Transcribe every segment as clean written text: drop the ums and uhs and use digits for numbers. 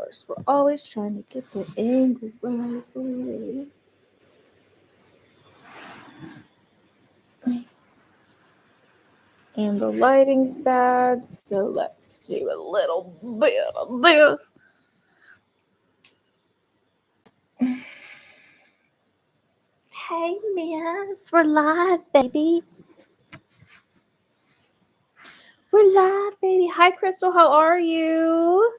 course. We're always trying to get the angle right for you. And the lighting's bad, so let's do a little bit of this. Hey, miss, we're live, baby. We're live, baby. Hi, Crystal, how are you?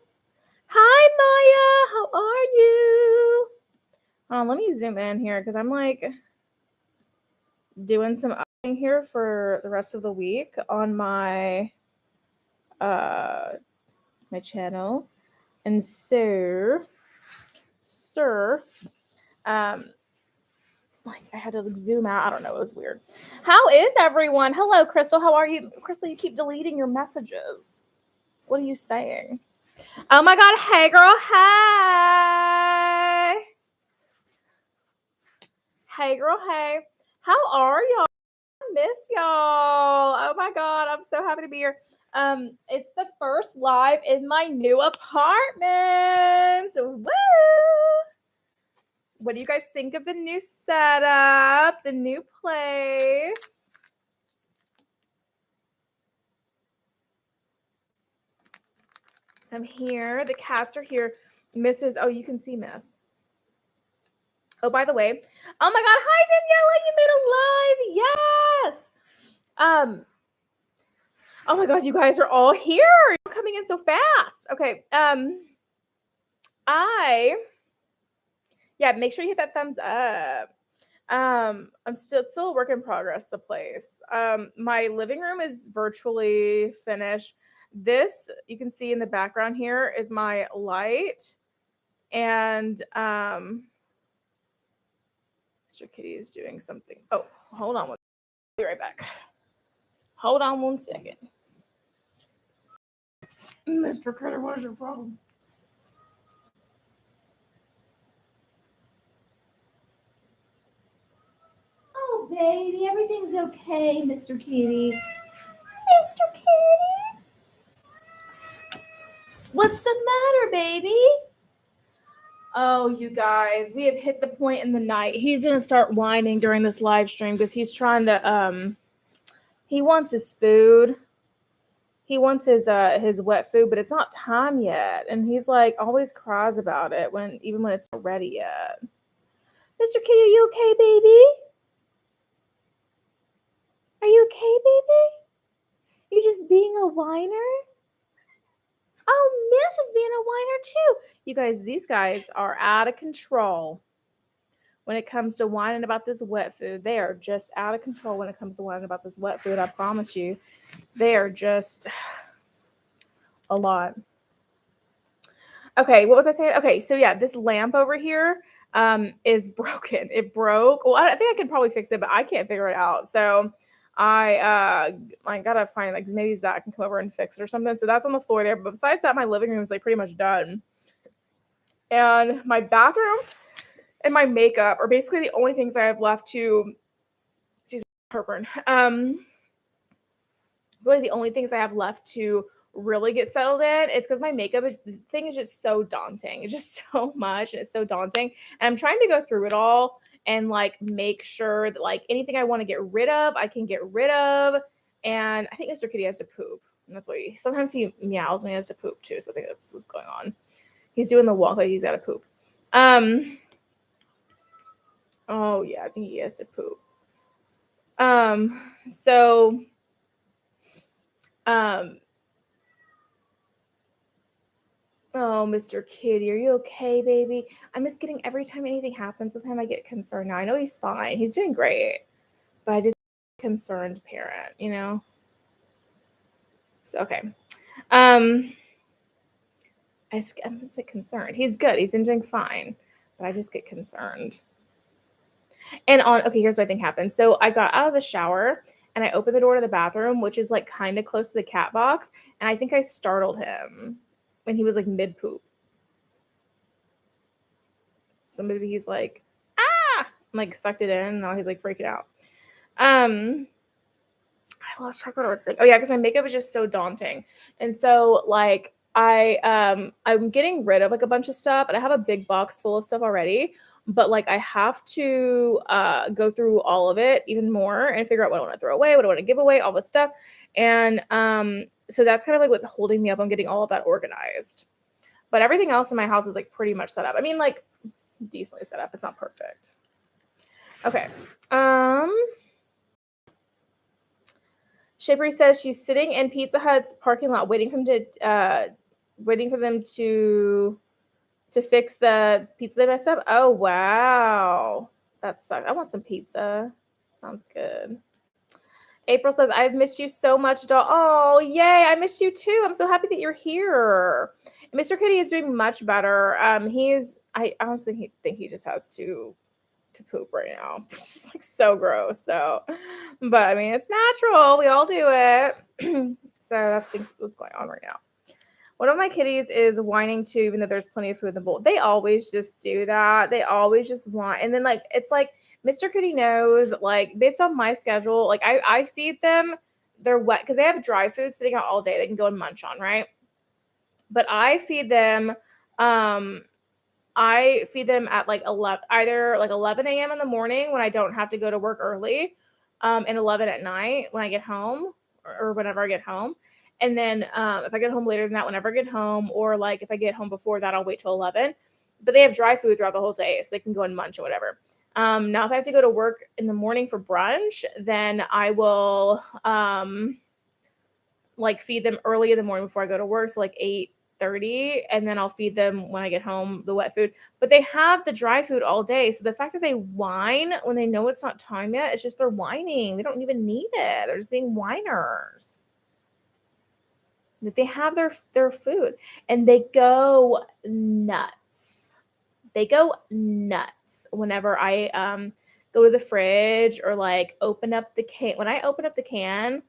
Hi, Maya, how are you? Let me zoom in here because I'm like doing some editing here for the rest of the week on my my channel. And so, like I had to like zoom out. I don't know. It was weird. How is everyone? Hello, Crystal. How are you? Crystal, you keep deleting your messages. What are you saying? Oh my God. Hey, girl. Hey. Hey, girl. Hey. How are y'all? I miss y'all. Oh my God. I'm so happy to be here. It's the first live in my new apartment. Woo! What do you guys think of the new setup, the new place? I'm here. The cats are here. Mrs. Oh, you can see Miss. Oh, by the way. Oh my God. Hi, Daniela. You made a live. Yes. Oh my God. You guys are all here. You're coming in so fast. Okay. Yeah, make sure you hit that thumbs up. It's still a work in progress, the place. My living room is virtually finished. This, you can see in the background here, is my light. And Mr. Kitty is doing something. Oh, hold on. I'll be right back. Hold on 1 second. Mr. Critter, what is your problem? Oh, baby, everything's okay, Mr. Kitty. Mr. Kitty? What's the matter, baby? Oh, you guys, we have hit the point in the night. He's going to start whining during this live stream because he's trying to, he wants his food. He wants his wet food, but it's not time yet. And he's like, always cries about it even when it's not ready yet. Mr. Kitty, are you okay, baby? Are you okay, baby? You just being a whiner? Oh, Miss is being a whiner too. You guys, these guys are out of control when it comes to whining about this wet food. They are just out of control when it comes to whining about this wet food. I promise you. They are just a lot. Okay, what was I saying? Okay, so yeah, this lamp over here is broken. It broke. Well, I think I could probably fix it, but I can't figure it out. So I gotta find, like, maybe Zach can come over and fix it or something. So that's on the floor there. But besides that, my living room is like pretty much done. And my bathroom and my makeup are basically the only things I have left to heartburn. Really the only things I have left to really get settled in. It's because my makeup thing is just so daunting. It's just so much and it's so daunting. And I'm trying to go through it all and like make sure that like anything I want to get rid of, I can get rid of. And I think Mr. Kitty has to poop. And that's why sometimes he meows when he has to poop too. So I think that's what's going on. He's doing the walk like he's got to poop. Oh yeah, I think he has to poop. Oh, Mr. Kitty, are you okay, baby? I'm just getting, every time anything happens with him, I get concerned. Now I know he's fine. He's doing great. But I just concerned parent, you know? So okay. I'm just concerned. He's good. He's been doing fine. But I just get concerned. And okay, here's what I think happened. So I got out of the shower and I opened the door to the bathroom, which is like kind of close to the cat box. And I think I startled him when he was like mid poop. So maybe he's like, ah, and like sucked it in. And now he's like freaking out. I lost track of what I was saying. Oh yeah, because my makeup is just so daunting. And so like I'm getting rid of like a bunch of stuff, and I have a big box full of stuff already, but like I have to go through all of it even more and figure out what I want to throw away, what I want to give away, all this stuff. And so that's kind of like what's holding me up on getting all of that organized. But everything else in my house is like pretty much set up. I mean, like decently set up. It's not perfect. Okay. ShelbyE says she's sitting in Pizza Hut's parking lot waiting for them to fix the pizza they messed up. Oh wow. That sucks. I want some pizza. Sounds good. April says, I've missed you so much, doll. Oh, yay. I missed you too. I'm so happy that you're here. Mr. Kitty is doing much better. I honestly think he just has to poop right now. It's just like so gross. So, but I mean, it's natural. We all do it. So that's what's going on right now. One of my kitties is whining too, even though there's plenty of food in the bowl. They always just do that. They always just want, and then like it's like Mr. Kitty knows, like based on my schedule, like I feed them their wet because they have dry food sitting out all day. They can go and munch on, right? But I feed them at like 11, either like 11 a.m. in the morning when I don't have to go to work early, and 11 at night when I get home or whenever I get home. And then if I get home later than that, whenever I get home, or like if I get home before that, I'll wait till 11. But they have dry food throughout the whole day, so they can go and munch or whatever. Now, if I have to go to work in the morning for brunch, then I will like feed them early in the morning before I go to work, so like 8:30, and then I'll feed them when I get home the wet food. But they have the dry food all day, so the fact that they whine when they know it's not time yet, it's just they're whining. They don't even need it. They're just being whiners. That they have their food and they go nuts. They go nuts whenever I go to the fridge or like open up the can. When I open up the can,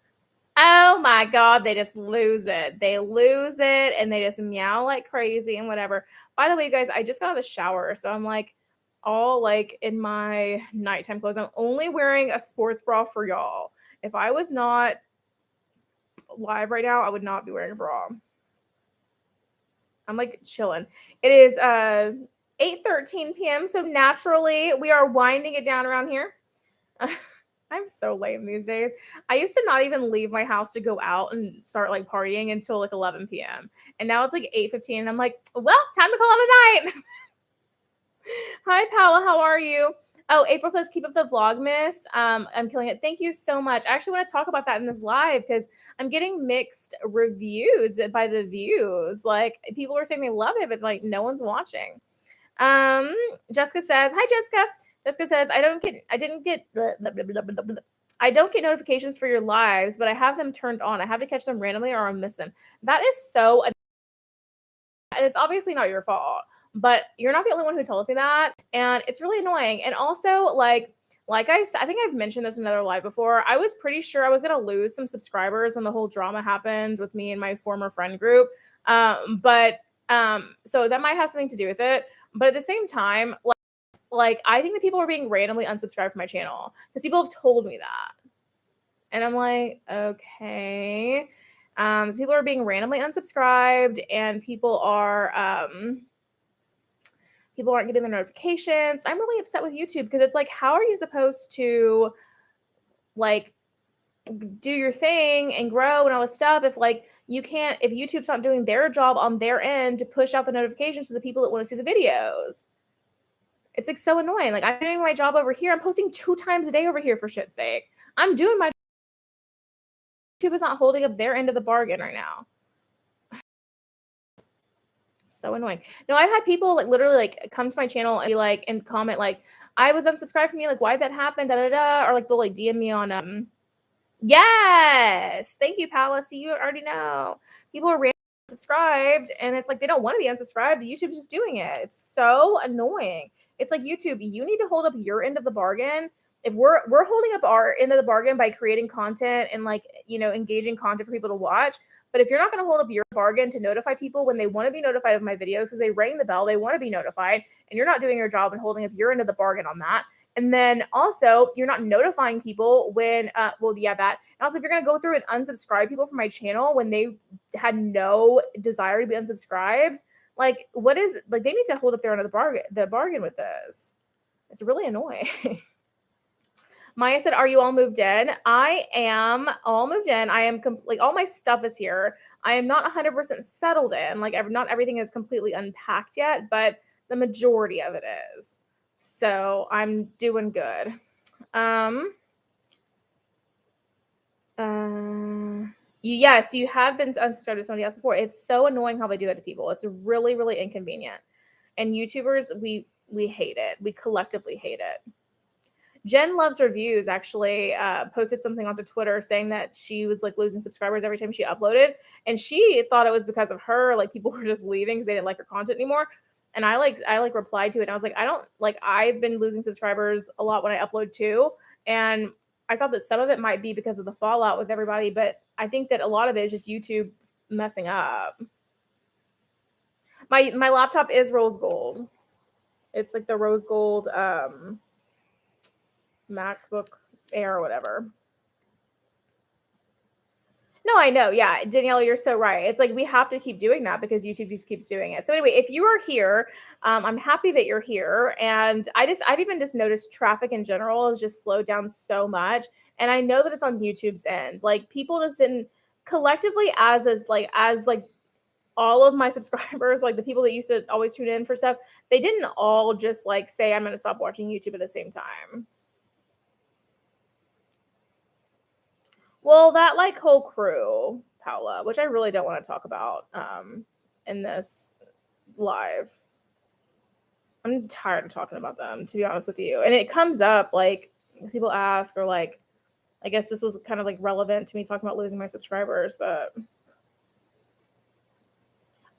oh my God, they just lose it. They lose it and they just meow like crazy and whatever. By the way, you guys, I just got out of the shower, so I'm like all like in my nighttime clothes. I'm only wearing a sports bra for y'all. If I was not live right now, I would not be wearing a bra. I'm like chilling. It is 8:13 p.m. So naturally we are winding it down around here. I'm so lame these days. I used to not even leave my house to go out and start like partying until like 11 p.m. And now it's like 8:15 and I'm like, well, time to call it a night. Hi, Paula. How are you? Oh, April says, keep up the Vlogmas. I'm killing it. Thank you so much. I actually want to talk about that in this live because I'm getting mixed reviews by the views. Like people are saying they love it, but like no one's watching. Jessica says, hi, Jessica. Jessica says, I don't get notifications for your lives, but I have them turned on. I have to catch them randomly or I'll miss them. That is so, and it's obviously not your fault. But you're not the only one who tells me that, and it's really annoying. And also, like I think I've mentioned this in another live before. I was pretty sure I was gonna lose some subscribers when the whole drama happened with me and my former friend group. So that might have something to do with it. But at the same time, like I think that people are being randomly unsubscribed from my channel because people have told me that, and I'm like, okay. So people are being randomly unsubscribed, and people aren't getting their notifications. I'm really upset with YouTube because it's like, how are you supposed to like do your thing and grow and all this stuff if like you can't, if YouTube's not doing their job on their end to push out the notifications to the people that want to see the videos? It's like so annoying. Like I'm doing my job over here. I'm posting 2 times a day over here for shit's sake. I'm doing my YouTube is not holding up their end of the bargain right now. So annoying. No, I've had people like literally like come to my channel and be like and comment like, I was unsubscribed from you, like why did that happen? Da da da. Or like they'll like DM me on yes. Thank you, Palace. You already know. People are subscribed and it's like they don't want to be unsubscribed. YouTube's just doing it. It's so annoying. It's like YouTube, you need to hold up your end of the bargain. If we're holding up our end of the bargain by creating content and like, you know, engaging content for people to watch. But if you're not going to hold up your bargain to notify people when they want to be notified of my videos because they rang the bell, they want to be notified, and you're not doing your job and holding up your end of the bargain on that, And then also, you're not notifying people when, well, yeah, that. And also, if you're going to go through and unsubscribe people from my channel when they had no desire to be unsubscribed, like, what is, like, they need to hold up their end of the bargain with this. It's really annoying. Maya said, "Are you all moved in?" I am all moved in. I am like, all my stuff is here. I am not 100% settled in. Like, not everything is completely unpacked yet, but the majority of it is. So I'm doing good. Yes, you have been unsubscribed to somebody else before. It's so annoying how they do that to people. It's really, really inconvenient. And YouTubers, we hate it. We collectively hate it. Jen Loves Reviews actually posted something onto Twitter saying that she was like losing subscribers every time she uploaded, and she thought it was because of her. Like, people were just leaving because they didn't like her content anymore. And I replied to it, and I was like, I don't like. I've been losing subscribers a lot when I upload too, and I thought that some of it might be because of the fallout with everybody, but I think that a lot of it is just YouTube messing up. My laptop is rose gold. It's like the rose gold MacBook Air or whatever. No, I know. Yeah, Danielle, you're so right. It's like we have to keep doing that because YouTube just keeps doing it. So anyway, if you are here, I'm happy that you're here. And I've even just noticed traffic in general has just slowed down so much. And I know that it's on YouTube's end. Like, people just didn't collectively as all of my subscribers, like the people that used to always tune in for stuff, they didn't all just like say, I'm going to stop watching YouTube at the same time. Well, that like whole crew, Paula, which I really don't want to talk about in this live. I'm tired of talking about them, to be honest with you. And it comes up like people ask, or like, I guess this was kind of like relevant to me talking about losing my subscribers, but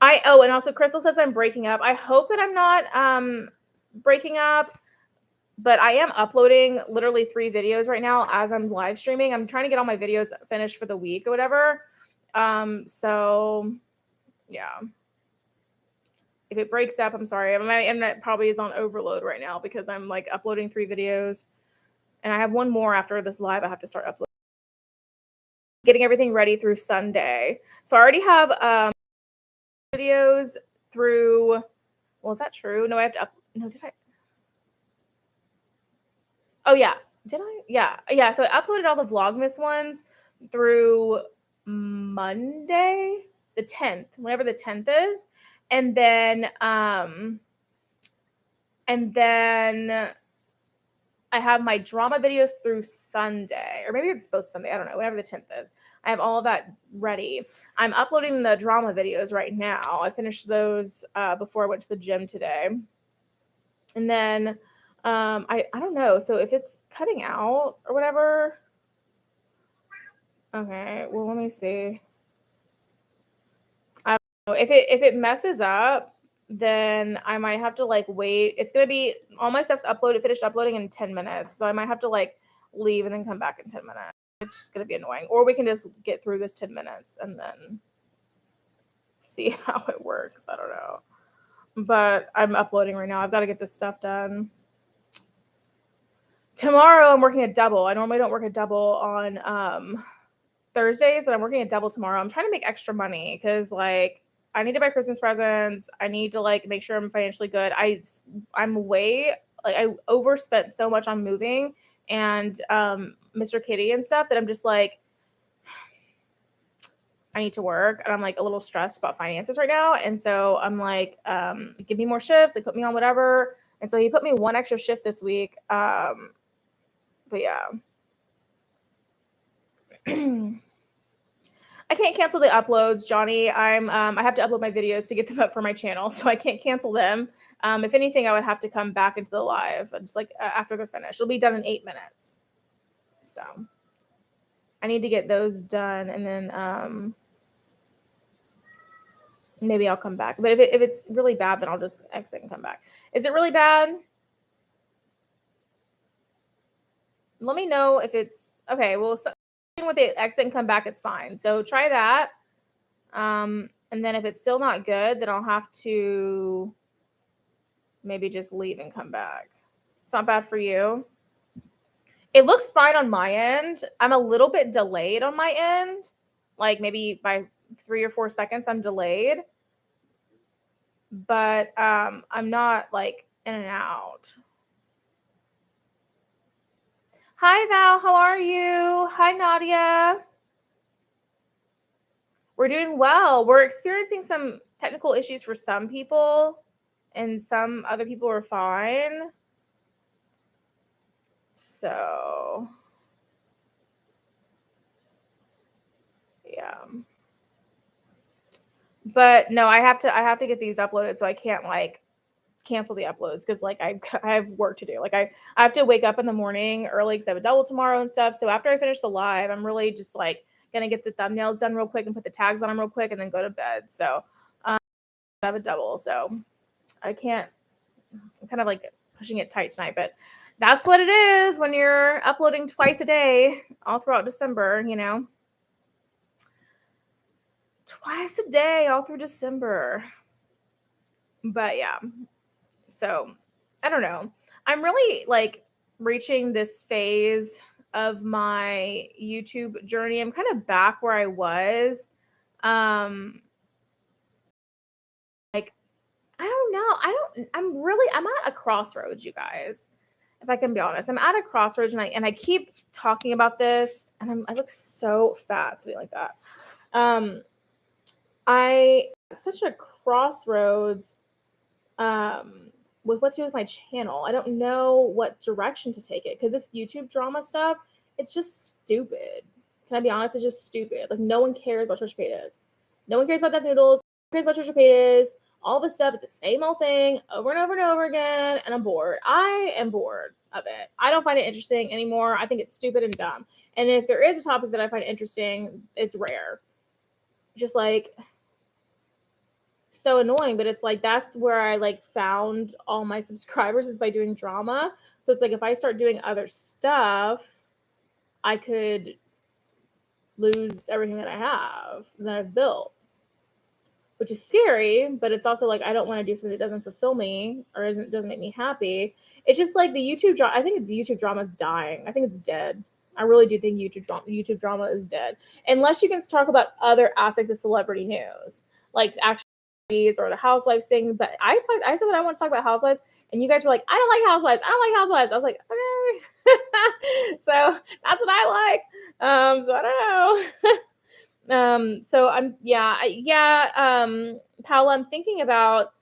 and also Crystal says I'm breaking up. I hope that I'm not breaking up. But I am uploading literally 3 videos right now as I'm live streaming. I'm trying to get all my videos finished for the week or whatever. So yeah. If it breaks up, I'm sorry. My internet probably is on overload right now because I'm like uploading 3 videos. And I have one more after this live I have to start uploading. Getting everything ready through Sunday. So I already have videos through, well, is that true? No, I have to did I? Oh, yeah. Did I? Yeah. So I uploaded all the Vlogmas ones through Monday, the 10th, whenever the 10th is. And then I have my drama videos through Sunday, or maybe it's both Sunday. I don't know, whenever the 10th is. I have all of that ready. I'm uploading the drama videos right now. I finished those before I went to the gym today. And then I don't know. So if it's cutting out or whatever. Okay, well, let me see. I don't know. If it messes up, then I might have to like wait. It's gonna be all my stuff's finished uploading in 10 minutes. So I might have to like leave and then come back in 10 minutes. It's just gonna be annoying. Or we can just get through this 10 minutes and then see how it works. I don't know. But I'm uploading right now. I've got to get this stuff done. Tomorrow I'm working a double. I normally don't work a double on Thursdays, but I'm working a double tomorrow. I'm trying to make extra money because like I need to buy Christmas presents. I need to like make sure I'm financially good. I'm way like I overspent so much on moving and Mr. Kitty and stuff that I'm just like I need to work, and I'm like a little stressed about finances right now. And so I'm like, give me more shifts, like put me on whatever. And so he put me 1 extra shift this week. But yeah. I can't cancel the uploads, Johnny. I have to upload my videos to get them up for my channel, so I can't cancel them. If anything, I would have to come back into the live just like after they're finished. It'll be done in 8 minutes. So I need to get those done, and then maybe I'll come back. But if it's really bad, then I'll just exit and come back. Is it really bad? Let me know if it's okay. Well, so with the exit and come back, it's fine. So try that. And then if it's still not good, then I'll have to maybe just leave and come back. It's not bad for you. It looks fine on my end. I'm a little bit delayed on my end. Like maybe by 3 or 4 seconds I'm delayed. But I'm not like in and out. Hi Val, how are you? Hi Nadia. We're doing well. We're experiencing some technical issues for some people, and some other people are fine. So, yeah. But no, I have to get these uploaded, so I can't like cancel the uploads because like I have work to do. Like I have to wake up in the morning early because I have a double tomorrow and stuff. So after I finish the live, I'm really just like gonna get the thumbnails done real quick and put the tags on them real quick and then go to bed. So I have a double, so I can't. I'm kind of like pushing it tight tonight, but that's what it is when you're uploading twice a day all throughout December. You know, twice a day all through December. But yeah. So I don't know. I'm really like reaching this phase of my YouTube journey. I'm kind of back where I was. Like, I don't know. I'm at a crossroads, you guys. If I can be honest, I'm at a crossroads and I keep talking about this and I look so fat sitting like that. I such a crossroads with what to do with my channel. I don't know what direction to take it because this YouTube drama stuff, it's just stupid. Can I be honest? It's just stupid. Like no one cares about church potatoes. No one cares about Duck Noodles. No one cares about church potatoes. All this stuff, it's the same old thing over and over and over again, and I'm bored. I am bored of it. I don't find it interesting anymore. I think it's stupid and dumb. And if there is a topic that I find interesting, it's rare. Just like so annoying, but it's like that's where I like found all my subscribers is by doing drama. So it's like if I start doing other stuff, I could lose everything that I have that I've built, which is scary, but it's also like I don't want to do something that doesn't fulfill me or doesn't make me happy. It's just like the YouTube drama. I think the YouTube drama is dying. I think it's dead. I really do think YouTube drama is dead, unless you can talk about other aspects of celebrity news, like actually or the housewives thing. But I said that I want to talk about housewives, and you guys were like, I don't like housewives. I don't like housewives. I was like, okay. So that's what I like. So I don't know. So I'm Paula, I'm thinking about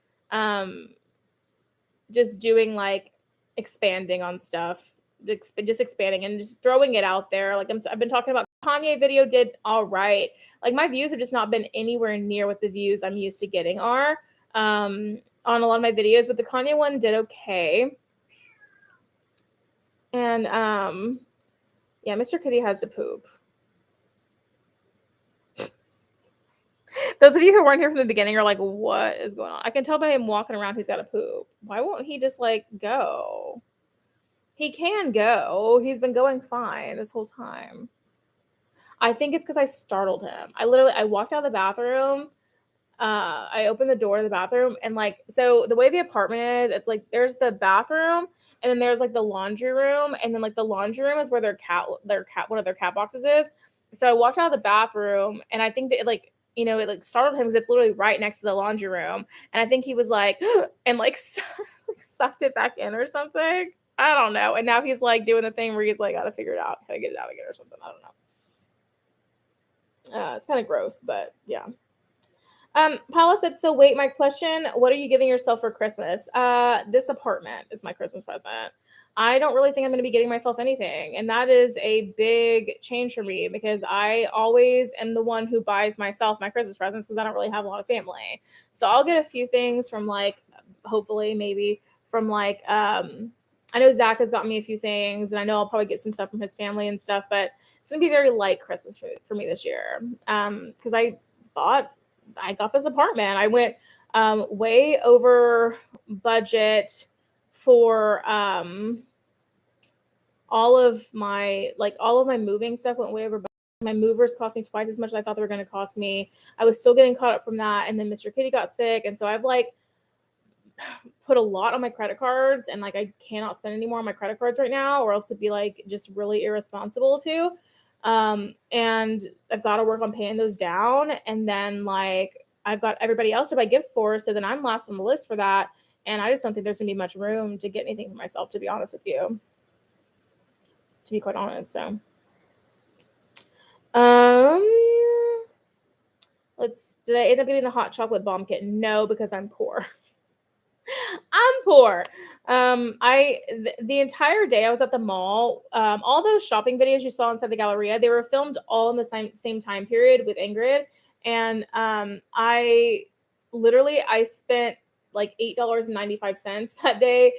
just doing like expanding on stuff, just expanding and just throwing it out there. Like I've been talking about Kanye video did all right. Like my views have just not been anywhere near what the views I'm used to getting are on a lot of my videos, but the Kanye one did okay. And yeah, Mr. Kitty has to poop. Those of you who weren't here from the beginning are like, what is going on? I can tell by him walking around he's got to poop. Why won't he just like go? He can go. He's been going fine this whole time. I think it's because I startled him. I walked out of the bathroom. I opened the door to the bathroom and like, so the way the apartment is, it's like, there's the bathroom and then there's like the laundry room. And then like the laundry room is where one of their cat boxes is. So I walked out of the bathroom and I think that it like, it like startled him because it's literally right next to the laundry room. And I think he was like, and like sucked it back in or something. I don't know. And now he's like doing the thing where he's like, got to figure it out. Gotta get it out again or something. I don't know. It's kind of gross, but yeah. Paula said, so wait, my question, what are you giving yourself for Christmas? This apartment is my Christmas present. I don't really think I'm going to be getting myself anything. And that is a big change for me because I always am the one who buys myself my Christmas presents because I don't really have a lot of family. So I'll get a few things from like, hopefully maybe from like, I know Zach has gotten me a few things and I know I'll probably get some stuff from his family and stuff, but it's going to be very light Christmas for me this year. Because I got this apartment. I went way over budget for all of my moving stuff went way over budget. My movers cost me twice as much as I thought they were going to cost me. I was still getting caught up from that. And then Mr. Kitty got sick. And so I've like put a lot on my credit cards, and like I cannot spend any more on my credit cards right now, or else it'd be like just really irresponsible to. And I've got to work on paying those down. And then like I've got everybody else to buy gifts for, so then I'm last on the list for that. And I just don't think there's gonna be much room to get anything for myself, to be honest with you. To be quite honest, so did I end up getting the hot chocolate bomb kit? No, because I'm poor. I'm poor. The entire day I was at the mall. All those shopping videos you saw inside the Galleria, they were filmed all in the same time period with Ingrid, and I spent like $8.95 that day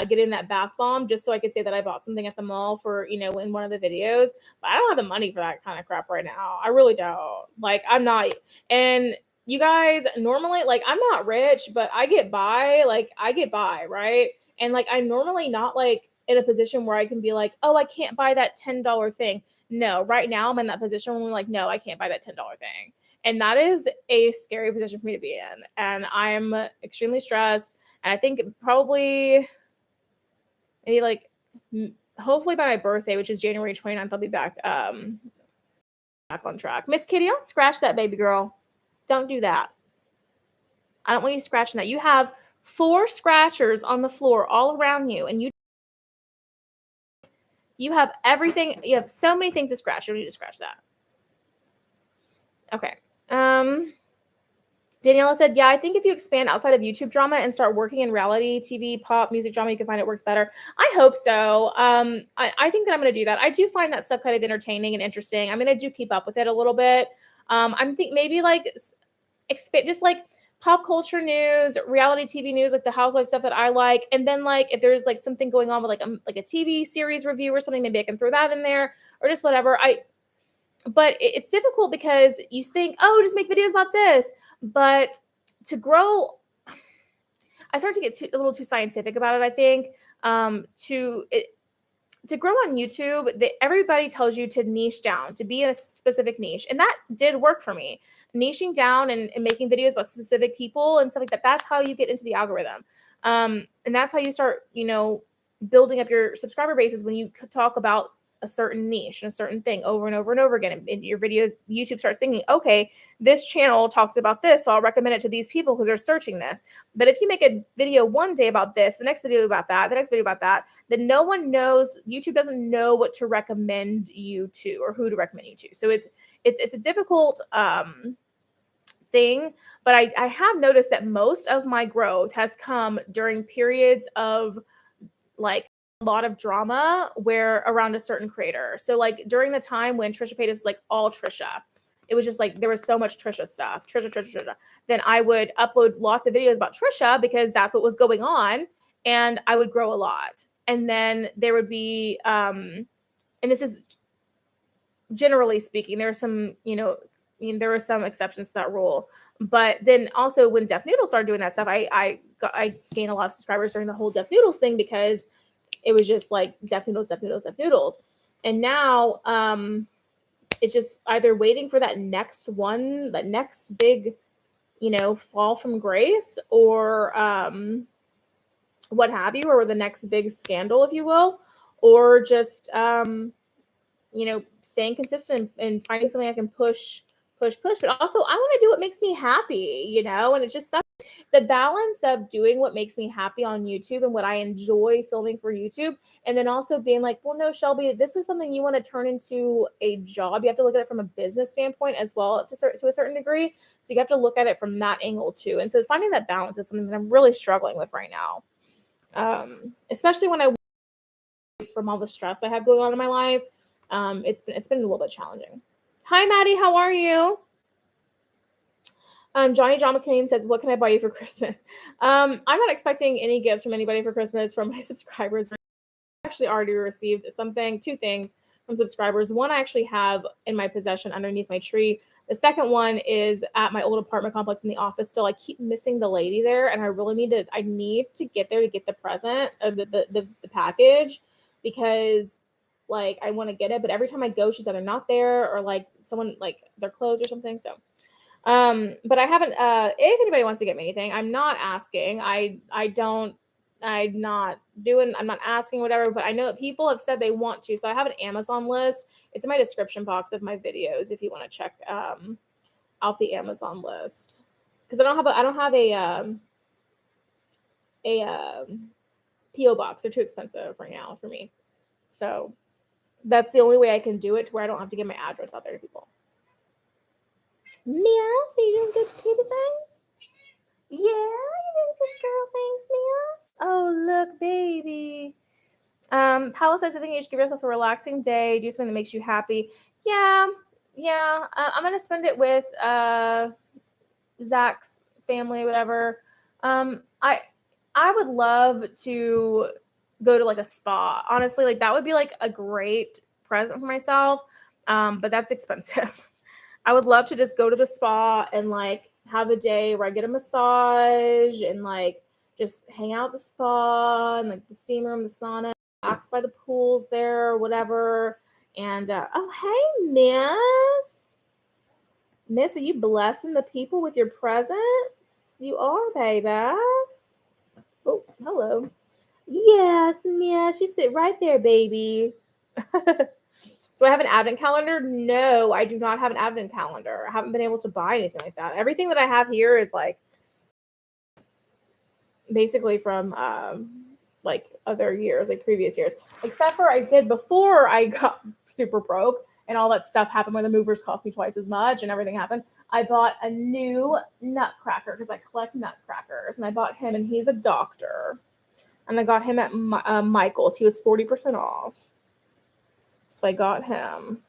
getting that bath bomb just so I could say that I bought something at the mall for in one of the videos. But I don't have the money for that kind of crap right now. I really don't. Like I'm not, and you guys, normally, like I'm not rich, but I get by, right? And like I'm normally not like in a position where I can be like, oh, I can't buy that $10 thing. No, right now I'm in that position where I'm like, no, I can't buy that $10 thing. And that is a scary position for me to be in. And I'm extremely stressed. And I think probably maybe like hopefully by my birthday, which is January 29th, I'll be back on track. Miss Kitty, don't scratch that, baby girl. Don't do that. I don't want you scratching that. You have 4 scratchers on the floor all around you, and you have everything. You have so many things to scratch. You don't need to scratch that. Okay. Daniela said, yeah, I think if you expand outside of YouTube drama and start working in reality TV, pop, music drama, you can find it works better. I hope so. I think that I'm going to do that. I do find that stuff kind of entertaining and interesting. I mean, I do keep up with it a little bit. I'm think maybe like expand just like pop culture news, reality TV news, like the housewife stuff that I like. And then like if there's like something going on with like a TV series review or something, maybe I can throw that in there or just whatever. But it's difficult because you think, oh, just make videos about this. But to grow, I start to get a little too scientific about it, I think. To grow on YouTube, everybody tells you to niche down, to be in a specific niche. And that did work for me. Niching down and making videos about specific people and stuff like that, that's how you get into the algorithm. And that's how you start, building up your subscriber bases when you talk about a certain niche and a certain thing over and over and over again. And your videos, YouTube starts thinking, okay, this channel talks about this, so I'll recommend it to these people because they're searching this. But if you make a video one day about this, the next video about that, the next video about that, then no one knows, YouTube doesn't know what to recommend you to or who to recommend you to. So it's a difficult thing, but I have noticed that most of my growth has come during periods of like a lot of drama where around a certain creator. So like during the time when Trisha Paytas was like all Trisha, it was just like there was so much Trisha stuff, Trisha. Then I would upload lots of videos about Trisha because that's what was going on, and I would grow a lot. And then there would be and this is generally speaking, there are some, there were some exceptions to that rule. But then also when Deaf Noodles started doing that stuff, I gained a lot of subscribers during the whole Deaf Noodles thing because it was just like Deaf Noodles. And now it's just either waiting for that next big, fall from grace or what have you, or the next big scandal, if you will, or just, staying consistent and finding something I can push. But also I want to do what makes me happy, and it's just the balance of doing what makes me happy on YouTube and what I enjoy filming for YouTube. And then also being like, well, no, Shelby, this is something you want to turn into a job. You have to look at it from a business standpoint as well to a certain degree. So you have to look at it from that angle too. And so finding that balance is something that I'm really struggling with right now. Especially when I from all the stress I have going on in my life. It's been a little bit challenging. Hi, Maddie. How are you? Johnny John McCain says, what can I buy you for Christmas? I'm not expecting any gifts from anybody for Christmas from my subscribers. I actually already received two things from subscribers. One I actually have in my possession underneath my tree. The second one is at my old apartment complex in the office still. I keep missing the lady there, and I really need to get there to get the present of the package because like I want to get it, but every time I go, she's either not there or like someone like they're closed or something. So But I haven't, if anybody wants to get me anything, I'm not asking. I'm not asking whatever, but I know that people have said they want to. So I have an Amazon list. It's in my description box of my videos if you want to check out the Amazon list. Because I don't have a PO box. They're too expensive right now for me. So that's the only way I can do it to where I don't have to get my address out there to people. Mia, so you doing good kitty things? Yeah, you doing good girl things, Mia. Oh, look, baby. Paula says, I think you should give yourself a relaxing day, do something that makes you happy. Yeah, yeah. I'm gonna spend it with Zach's family, whatever. I would love to go to like a spa. Honestly, like that would be like a great present for myself. But that's expensive. I would love to just go to the spa and like have a day where I get a massage and like just hang out at the spa and like the steam room, the sauna, relax by the pools there or whatever. And oh hey Miss. Miss, are you blessing the people with your presence? You are, baby. Oh, hello. Yes, yeah, she sit right there, baby. Do I have an advent calendar? No, I do not have an advent calendar. I haven't been able to buy anything like that. Everything that I have here is like basically from like other years, like previous years. Except for I did before I got super broke and all that stuff happened when the movers cost me twice as much and everything happened. I bought a new nutcracker because I collect nutcrackers and I bought him and he's a doctor. And I got him at Michael's. He was 40% off. So I got him.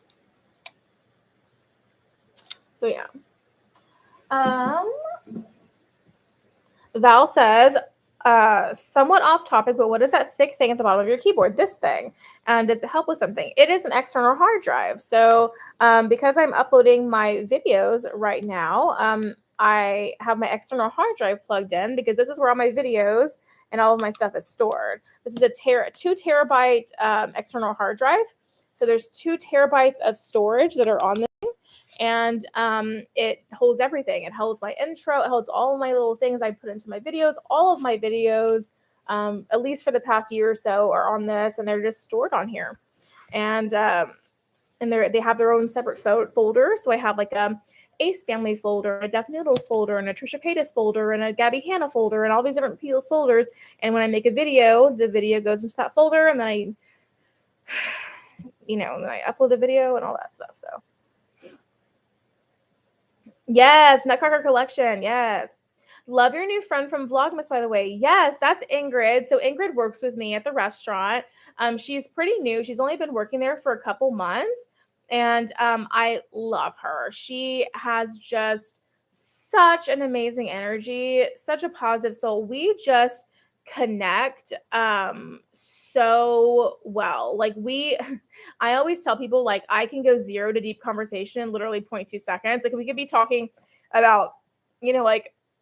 So yeah. Val says, somewhat off topic, but what is that thick thing at the bottom of your keyboard? This thing. And does it help with something? It is an external hard drive. So because I'm uploading my videos right now, I have my external hard drive plugged in because this is where all my videos and all of my stuff is stored. This is a 2 terabyte external hard drive. So there's 2 terabytes of storage that are on this thing. And it holds everything. It holds my intro. It holds all of my little things I put into my videos. All of my videos, at least for the past year or so, are on this, and they're just stored on here. And they have their own separate folder. So I have like a Ace Family folder, a Def Noodles folder, and a Trisha Paytas folder, and a Gabby Hanna folder, and all these different Peels folders. And when I make a video, the video goes into that folder, and then I upload the video and all that stuff. So. Yes, Nutcracker Collection. Yes. Love your new friend from Vlogmas, by the way. Yes, that's Ingrid. So Ingrid works with me at the restaurant. She's pretty new. She's only been working there for a couple months. And I love her. She has just such an amazing energy, such a positive soul. We just connect so well. Like I always tell people like I can go 0 to deep conversation in literally 0.2 seconds. Like we could be talking about,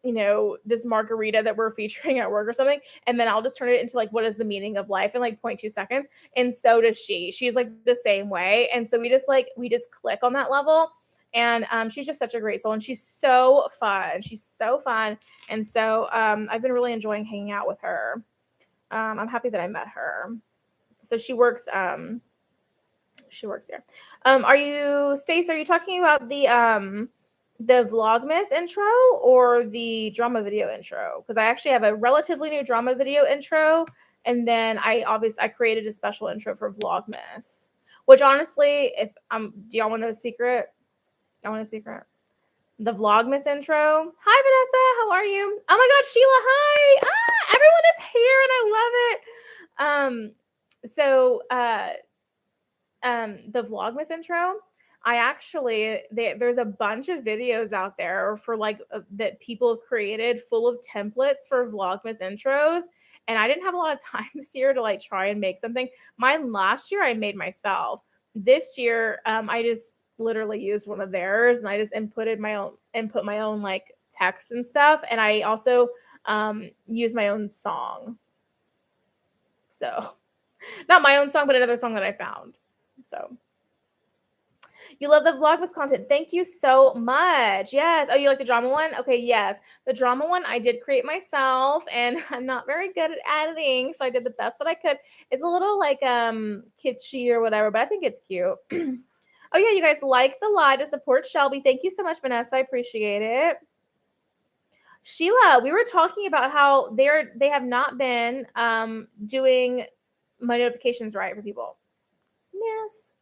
this margarita that we're featuring at work or something. And then I'll just turn it into like, what is the meaning of life in like 0.2 seconds. And so does she. She's like the same way. And so we just click on that level. And she's just such a great soul. And she's so fun. She's so fun. And so I've been really enjoying hanging out with her. I'm happy that I met her. So she works here. Stace, are you talking about the Vlogmas intro or the drama video intro? Because I actually have a relatively new drama video intro, and then I created a special intro for Vlogmas. Which honestly, if do y'all want to know a secret? I want a secret. The Vlogmas intro. Hi Vanessa, how are you? Oh my God, Sheila, hi! Everyone is here, and I love it. The Vlogmas intro. There's a bunch of videos out there for that people have created full of templates for Vlogmas intros. And I didn't have a lot of time this year to like try and make something. Mine last year I made myself. This year, I just literally used one of theirs and I just input my own like text and stuff. And I also used my own song. So not my own song, but another song that I found. So You love the Vlogmas content. Thank you so much. Yes. Oh, you like the drama one? Okay, yes. The drama one I did create myself, and I'm not very good at editing, so I did the best that I could. It's a little like kitschy or whatever, but I think it's cute. Oh yeah, you guys like the live to support Shelby. Thank you so much, Vanessa. I appreciate it. Sheila, we were talking about how they have not been doing my notifications right for people. Miss,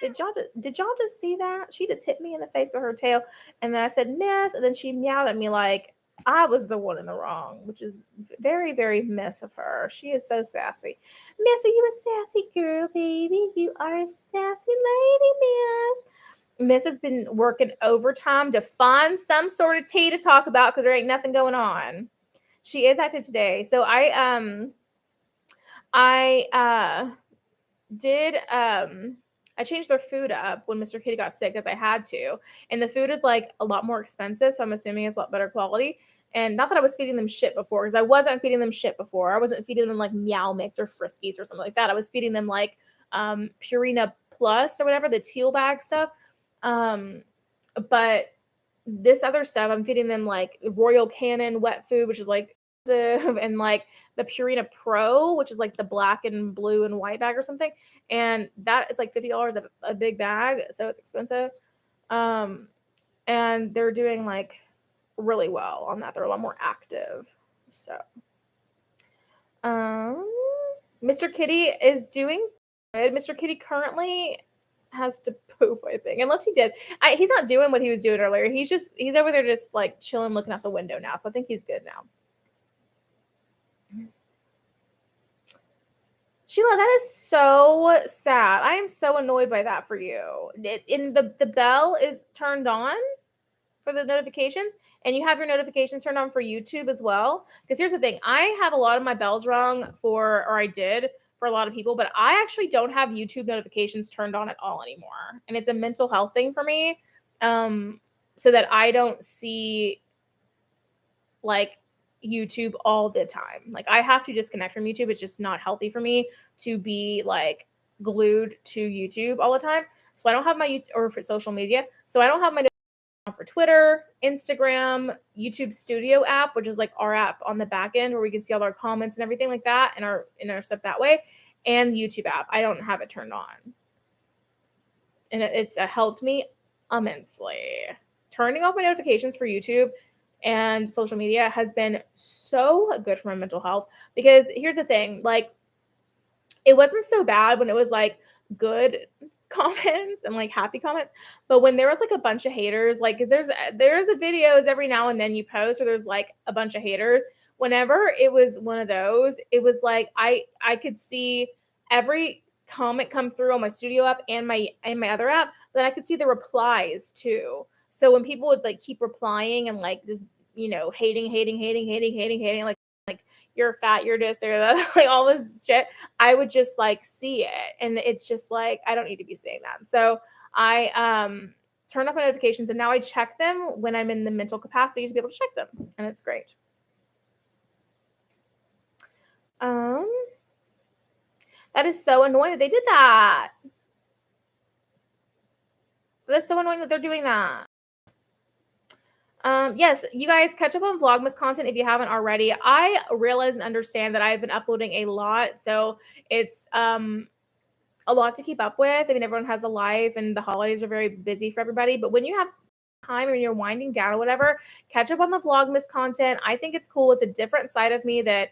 did y'all just see that? She just hit me in the face with her tail, and then I said miss, and then she meowed at me like I was the one in the wrong, which is very, very miss of her. She is so sassy. Miss, are you a sassy girl, baby? You are a sassy lady, Miss. Miss has been working overtime to find some sort of tea to talk about because there ain't nothing going on. She is active today. So I did I changed their food up when Mr. Kitty got sick because I had to. And the food is like a lot more expensive, so I'm assuming it's a lot better quality. And not that I was feeding them shit before, because I wasn't feeding them shit before. I wasn't feeding them like Meow Mix or Friskies or something like that. I was feeding them like Purina Plus or whatever, the teal bag stuff. But this other stuff, I'm feeding them like Royal Canin wet food, which is like and like the Purina Pro, which is like the black and blue and white bag or something. And that is like $50 a big bag. So it's expensive. And they're doing like really well on that. They're a lot more active. So, Mr. Kitty is doing good. Mr. Kitty currently has to poop, I think, unless he did. He's not doing what he was doing earlier. He's over there just like chilling, looking out the window now. So I think he's good now. Sheila, that is so sad. I am so annoyed by that for you. The bell is turned on for the notifications, and you have your notifications turned on for YouTube as well. Because here's the thing, I have a lot of my bells rung or I did for a lot of people, but I actually don't have YouTube notifications turned on at all anymore. And it's a mental health thing for me, so that I don't see like YouTube all the time. Like I have to disconnect from YouTube. It's just not healthy for me to be like glued to YouTube all the time. So I don't have my YouTube or for social media. So I don't have my for Twitter, Instagram, YouTube Studio app, which is like our app on the back end where we can see all our comments and everything like that and our stuff that way, and the YouTube app. I don't have it turned on. And it's helped me immensely. Turning off my notifications for YouTube and social media has been so good for my mental health, because here's the thing, like it wasn't so bad when it was like good comments and like happy comments, but when there was like a bunch of haters, like because there's a videos every now and then you post where there's like a bunch of haters. Whenever it was one of those, it was like I could see every comment come through on my studio app and my other app, then I could see the replies too. So when people would like keep replying and like just hating like you're fat, you're this or that, like all this shit, I would just like see it, and it's just like I don't need to be saying that. So I turn off my notifications, and now I check them when I'm in the mental capacity to be able to check them, and it's great. That is so annoying that they did that. That's so annoying that they're doing that. Yes, you guys catch up on Vlogmas content if you haven't already. I realize and understand that I've been uploading a lot, so it's a lot to keep up with. I mean, everyone has a life, and the holidays are very busy for everybody. But when you have time and you're winding down or whatever, catch up on the Vlogmas content. I think it's cool. It's a different side of me that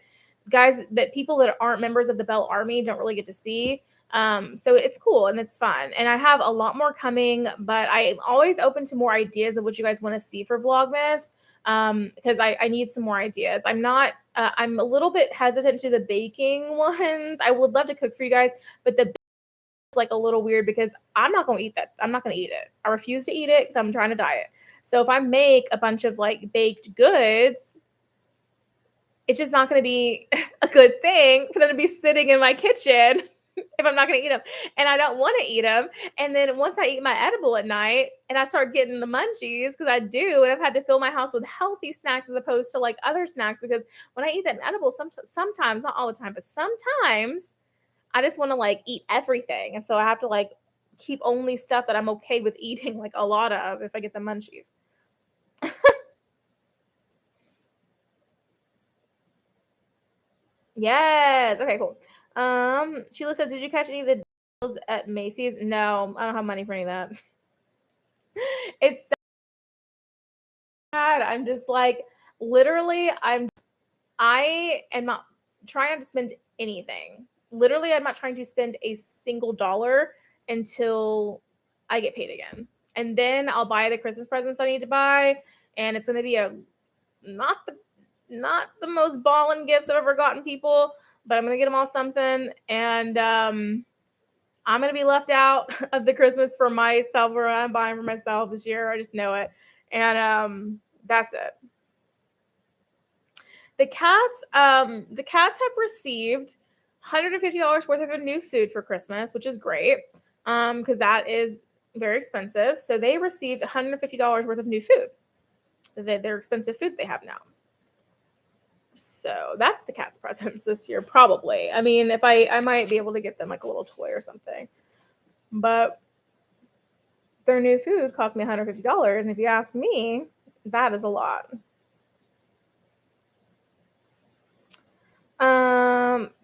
people that aren't members of the Bell Army don't really get to see. So it's cool and it's fun. And I have a lot more coming, but I'm always open to more ideas of what you guys want to see for Vlogmas. Because I need some more ideas. I'm a little bit hesitant to the baking ones. I would love to cook for you guys, but the like a little weird because I'm not going to eat that. I'm not going to eat it. I refuse to eat it because I'm trying to diet. So if I make a bunch of like baked goods, it's just not going to be a good thing for them to be sitting in my kitchen if I'm not going to eat them. And I don't want to eat them. And then once I eat my edible at night and I start getting the munchies, because I do, and I've had to fill my house with healthy snacks as opposed to like other snacks, because when I eat that edible, sometimes, not all the time, but sometimes I just want to like eat everything. And so I have to like keep only stuff that I'm okay with eating like a lot of if I get the munchies. Yes. Okay, cool. Sheila says, "Did you catch any of the deals at Macy's?" No, I don't have money for any of that. It's sad. I'm just like, literally, I am not trying not to spend anything. Literally, I'm not trying to spend a single dollar until I get paid again. And then I'll buy the Christmas presents I need to buy. And it's gonna be a not the not the most ballin' gifts I've ever gotten people, but I'm gonna get them all something. And I'm gonna be left out of the Christmas for myself or I'm buying for myself this year. I just know it. And that's it. The cats have received $150 worth of new food for Christmas, which is great. Because that is very expensive. So they received $150 worth of new food. Their expensive food they have now. So that's the cat's presents this year, probably. I mean, if I might be able to get them like a little toy or something. But their new food cost me $150. And if you ask me, that is a lot.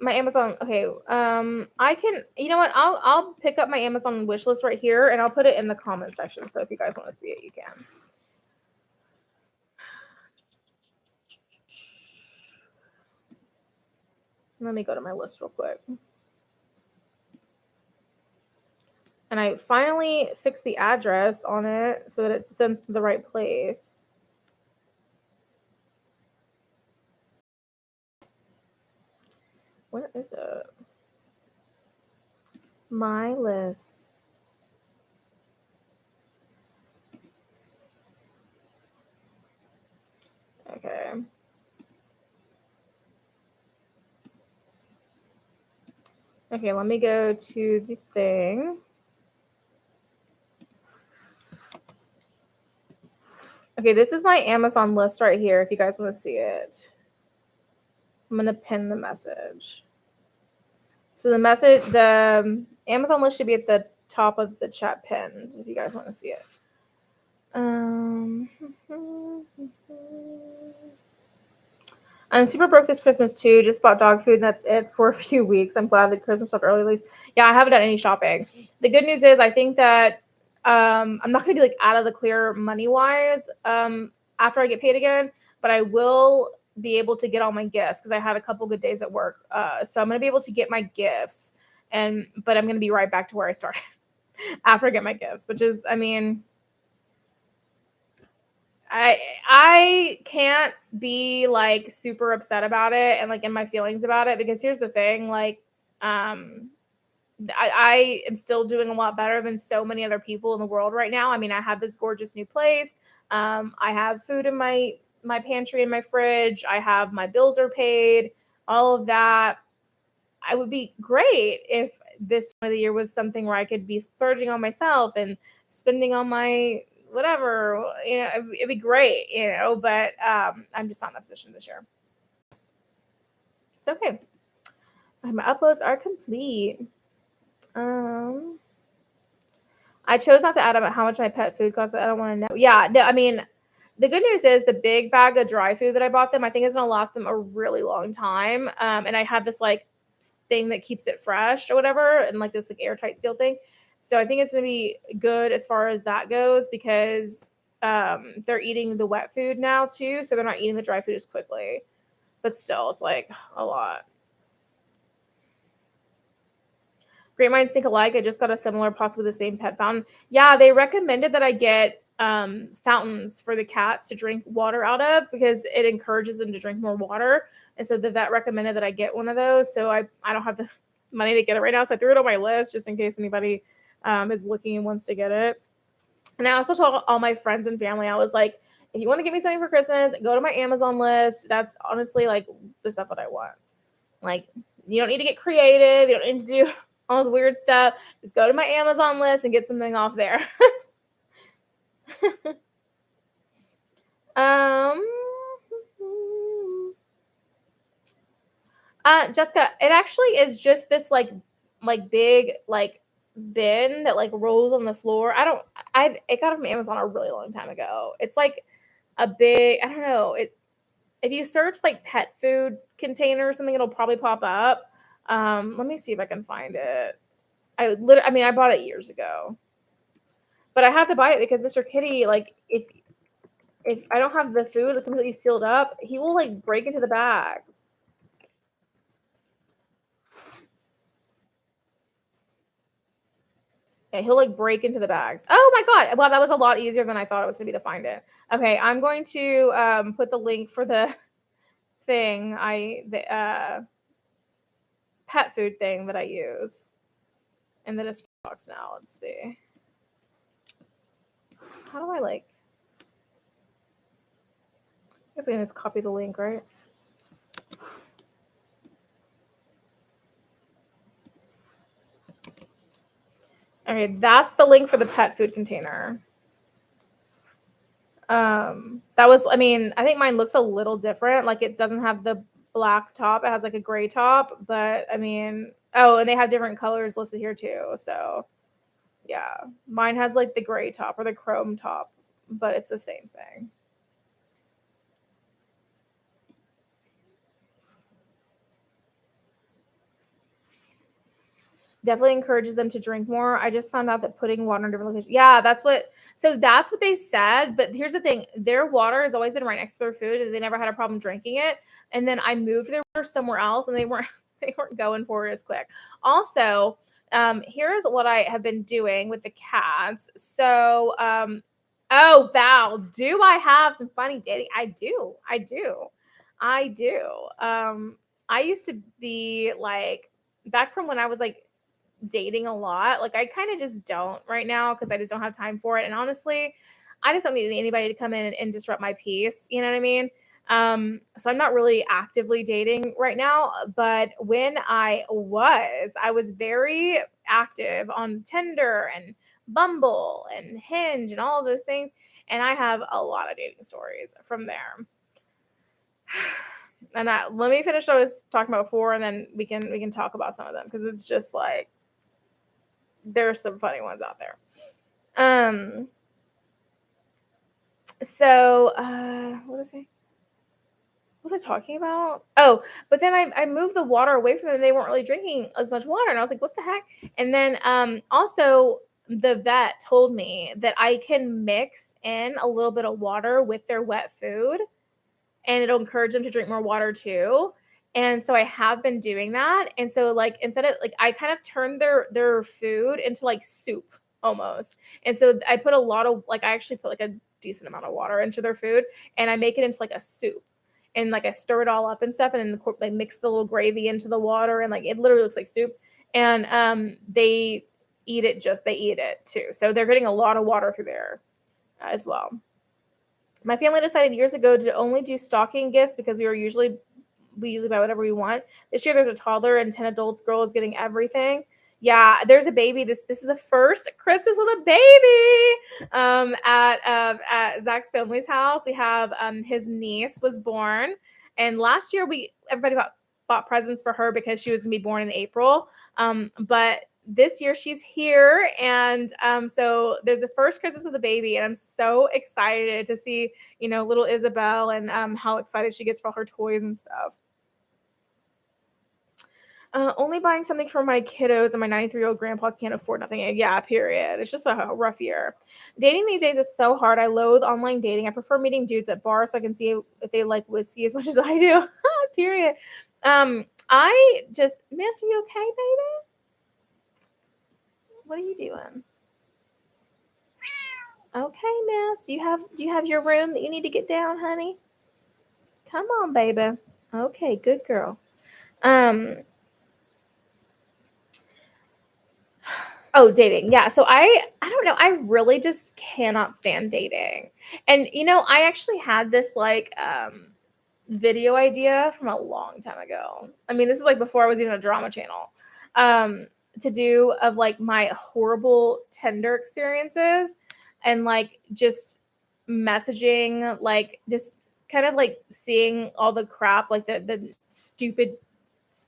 My Amazon. Okay. I can. You know what? I'll pick up my Amazon wish list right here, and I'll put it in the comment section. So if you guys want to see it, you can. Let me go to my list real quick. And I finally fixed the address on it so that it sends to the right place. Where is it? My list. Okay. Okay, let me go to the thing. Okay, this is my Amazon list right here if you guys want to see it. I'm going to pin the message. So the Amazon list should be at the top of the chat pinned if you guys want to see it. I'm super broke this Christmas too. Just bought dog food and that's it for a few weeks. I'm glad that Christmas shop early release. Yeah, I haven't done any shopping. The good news is I think that I'm not gonna be like out of the clear money wise after I get paid again, but I will be able to get all my gifts because I had a couple good days at work. So I'm gonna be able to get my gifts but I'm gonna be right back to where I started after I get my gifts, which is I mean I can't be like super upset about it and like in my feelings about it because here's the thing, like I am still doing a lot better than so many other people in the world right now. I mean, I have this gorgeous new place. I have food in my pantry and my fridge. I have my bills are paid, all of that. I would be great if this time of the year was something where I could be splurging on myself and spending on my whatever, it'd be great, but I'm just not in that position this year. It's okay. My uploads are complete. I chose not to add up how much my pet food costs. I don't want to know. Yeah, no, I mean, the good news is the big bag of dry food that I bought them, I think is gonna last them a really long time. And I have this like thing that keeps it fresh or whatever, and like this like airtight seal thing. So I think it's gonna be good as far as that goes because they're eating the wet food now too, so they're not eating the dry food as quickly. But still, it's like a lot. Great minds think alike. I just got a similar, possibly the same pet fountain. Yeah, they recommended that I get fountains for the cats to drink water out of because it encourages them to drink more water. And so the vet recommended that I get one of those. So I don't have the money to get it right now. So I threw it on my list just in case anybody is looking and wants to get it. And I also told all my friends and family, I was like, if you want to get me something for Christmas, go to my Amazon list. That's honestly like the stuff that I want. Like, you don't need to get creative. You don't need to do all this weird stuff. Just go to my Amazon list and get something off there. Jessica, it actually is just this like big like bin that like rolls on the floor. It got it from Amazon a really long time ago. It's like a big, I don't know. If you search like pet food container or something, it'll probably pop up. Let me see if I can find it. I mean, I bought it years ago, but I had to buy it because Mr. Kitty, like, if I don't have the food completely sealed up, he will like break into the bags. Yeah, he'll like break into the bags. Oh my god! Well, that was a lot easier than I thought it was gonna be to find it. Okay, I'm going to put the link for the thing the pet food thing that I use in the description box now. Let's see. How do I like? I guess I can just copy the link, right? Okay, that's the link for the pet food container. That was, I mean, I think mine looks a little different. Like it doesn't have the black top, it has like a gray top, but I mean, oh, and they have different colors listed here too. So yeah, mine has like the gray top or the chrome top, but it's the same thing. Definitely encourages them to drink more. I just found out that putting water in different locations. Yeah, that's what. So that's what they said. But here's the thing: their water has always been right next to their food, and they never had a problem drinking it. And then I moved their water somewhere else, and they weren't going for it as quick. Also, here's what I have been doing with the cats. So, oh Val, do I have some funny dating? I do. I do. I used to be like back from when I was like dating a lot. Like I kind of just don't right now because I just don't have time for it. And honestly, I just don't need anybody to come in and disrupt my peace. You know what I mean? So I'm not really actively dating right now. But when I was very active on Tinder and Bumble and Hinge and all of those things. And I have a lot of dating stories from there. And let me finish what I was talking about before, and then we can talk about some of them because it's just like there's some funny ones out there. So what was I talking about? Oh, but then I moved the water away from them and they weren't really drinking as much water. And I was like, what the heck? And then also the vet told me that I can mix in a little bit of water with their wet food and it'll encourage them to drink more water too. And so I have been doing that. And so like instead of like I kind of turned their food into like soup almost. And so I put a lot of like I actually put like a decent amount of water into their food and I make it into like a soup. And like I stir it all up and stuff and then I mix the little gravy into the water and like it literally looks like soup. And they eat it too. So they're getting a lot of water through there as well. My family decided years ago to only do stocking gifts because we usually buy whatever we want. This year there's a toddler and 10 adults. Girl is getting everything. Yeah, there's a baby. This is the first Christmas with a baby. At Zach's family's house, we have his niece was born, and last year everybody bought presents for her because she was gonna be born in April. But this year she's here, and so there's a first Christmas with a baby, and I'm so excited to see little Isabel and how excited she gets for all her toys and stuff. Only buying something for my kiddos and my 93-year-old grandpa can't afford nothing. Yeah, period. It's just a rough year. Dating these days is so hard. I loathe online dating. I prefer meeting dudes at bars so I can see if they like whiskey as much as I do. Period. I just, miss, are you okay, baby? What are you doing? Okay, miss. Do you have your room that you need to get down, honey? Come on, baby. Okay, good girl. Oh, dating. Yeah. So I don't know. I really just cannot stand dating. And I actually had this like video idea from a long time ago. I mean, this is like before I was even a drama channel. To do of like my horrible Tinder experiences and like just messaging, like just kind of like seeing all the crap, like the stupid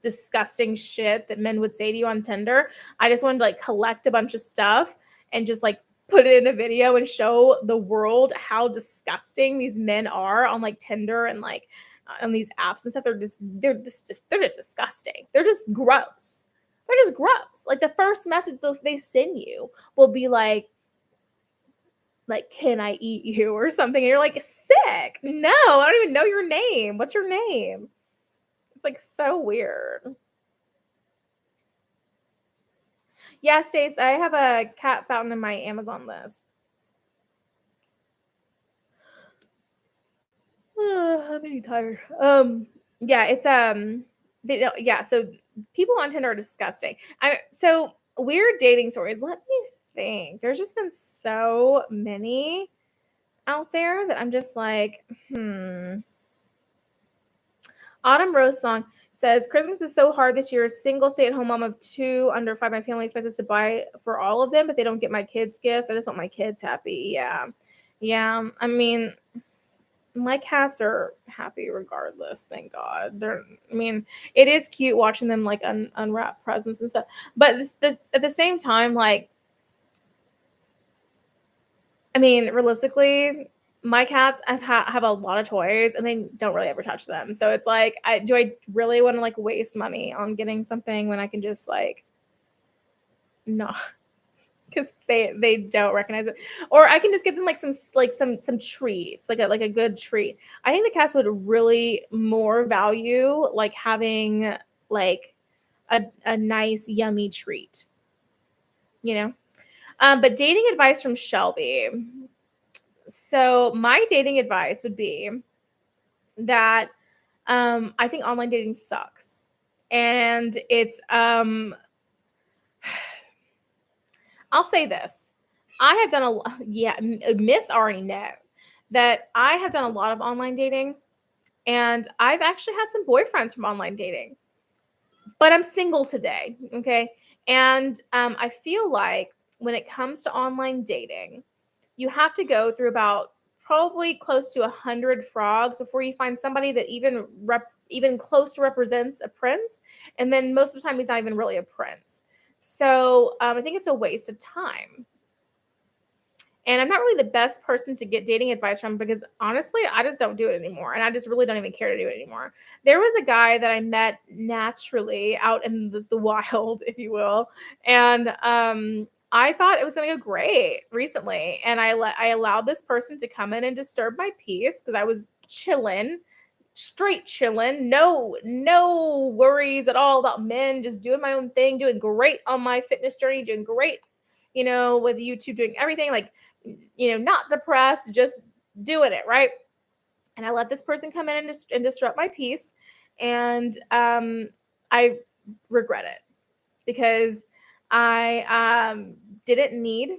disgusting shit that men would say to you on Tinder. I just wanted to like collect a bunch of stuff and just like put it in a video and show the world how disgusting these men are on like Tinder and like on these apps and stuff. They're just disgusting. They're just gross. They're just gross. Like the first message they send you will be like, can I eat you or something? And you're like, sick. No, I don't even know your name. What's your name? It's like so weird. Yeah, Stace, I have a cat fountain in my Amazon list. I'm getting tired. Yeah, it's yeah. So people on Tinder are disgusting. So weird dating stories. Let me think. There's just been so many out there that I'm just like, Autumn Rose Song says Christmas is so hard this year. Single stay-at-home mom of 2 under 5. My family expects us to buy for all of them, but they don't get my kids gifts. I just want my kids happy. Yeah. Yeah. I mean, my cats are happy regardless, thank God. It is cute watching them like unwrap presents and stuff. But at the same time, like, I mean, realistically, my cats have a lot of toys and they don't really ever touch them. So it's like, do I really want to like waste money on getting something when I can just like not, because they don't recognize it, or I can just get them like some treats, like a good treat. I think the cats would really more value like having like a nice yummy treat, you know. But dating advice from Shelby. So my dating advice would be that I think online dating sucks, and it's I'll say this. I have done Miss already know that I have done a lot of online dating, and I've actually had some boyfriends from online dating, but I'm single today. Okay. And I feel like when it comes to online dating, you have to go through about probably close to 100 frogs before you find somebody that even close to represents a prince. And then most of the time, he's not even really a prince. So I think it's a waste of time. And I'm not really the best person to get dating advice from because honestly, I just don't do it anymore. And I just really don't even care to do it anymore. There was a guy that I met naturally out in the wild, if you will. And I thought it was going to go great recently. And I allowed this person to come in and disturb my peace because I was chilling, straight chilling, no worries at all about men, just doing my own thing, doing great on my fitness journey, doing great, with YouTube, doing everything like, not depressed, just doing it, right? And I let this person come in and disrupt my peace. And I regret it because I didn't need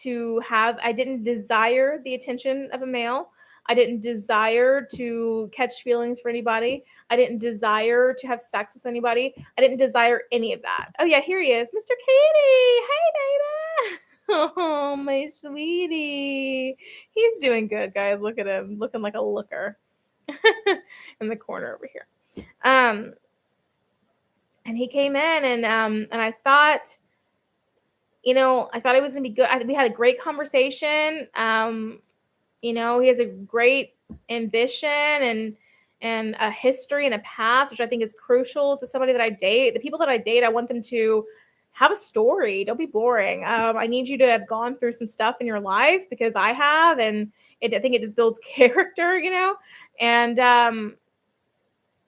I didn't desire the attention of a male. I didn't desire to catch feelings for anybody. I didn't desire to have sex with anybody. I didn't desire any of that. Oh yeah, here he is, Mr. Katie. Hey, baby. Oh, my sweetie. He's doing good, guys. Look at him, looking like a looker in the corner over here. And he came in and I thought, I thought it was gonna be good. We had a great conversation. He has a great ambition and a history and a past, which I think is crucial to somebody that I date. The people that I date, I want them to have a story. Don't be boring. I need you to have gone through some stuff in your life because I have, and I think it just builds character, And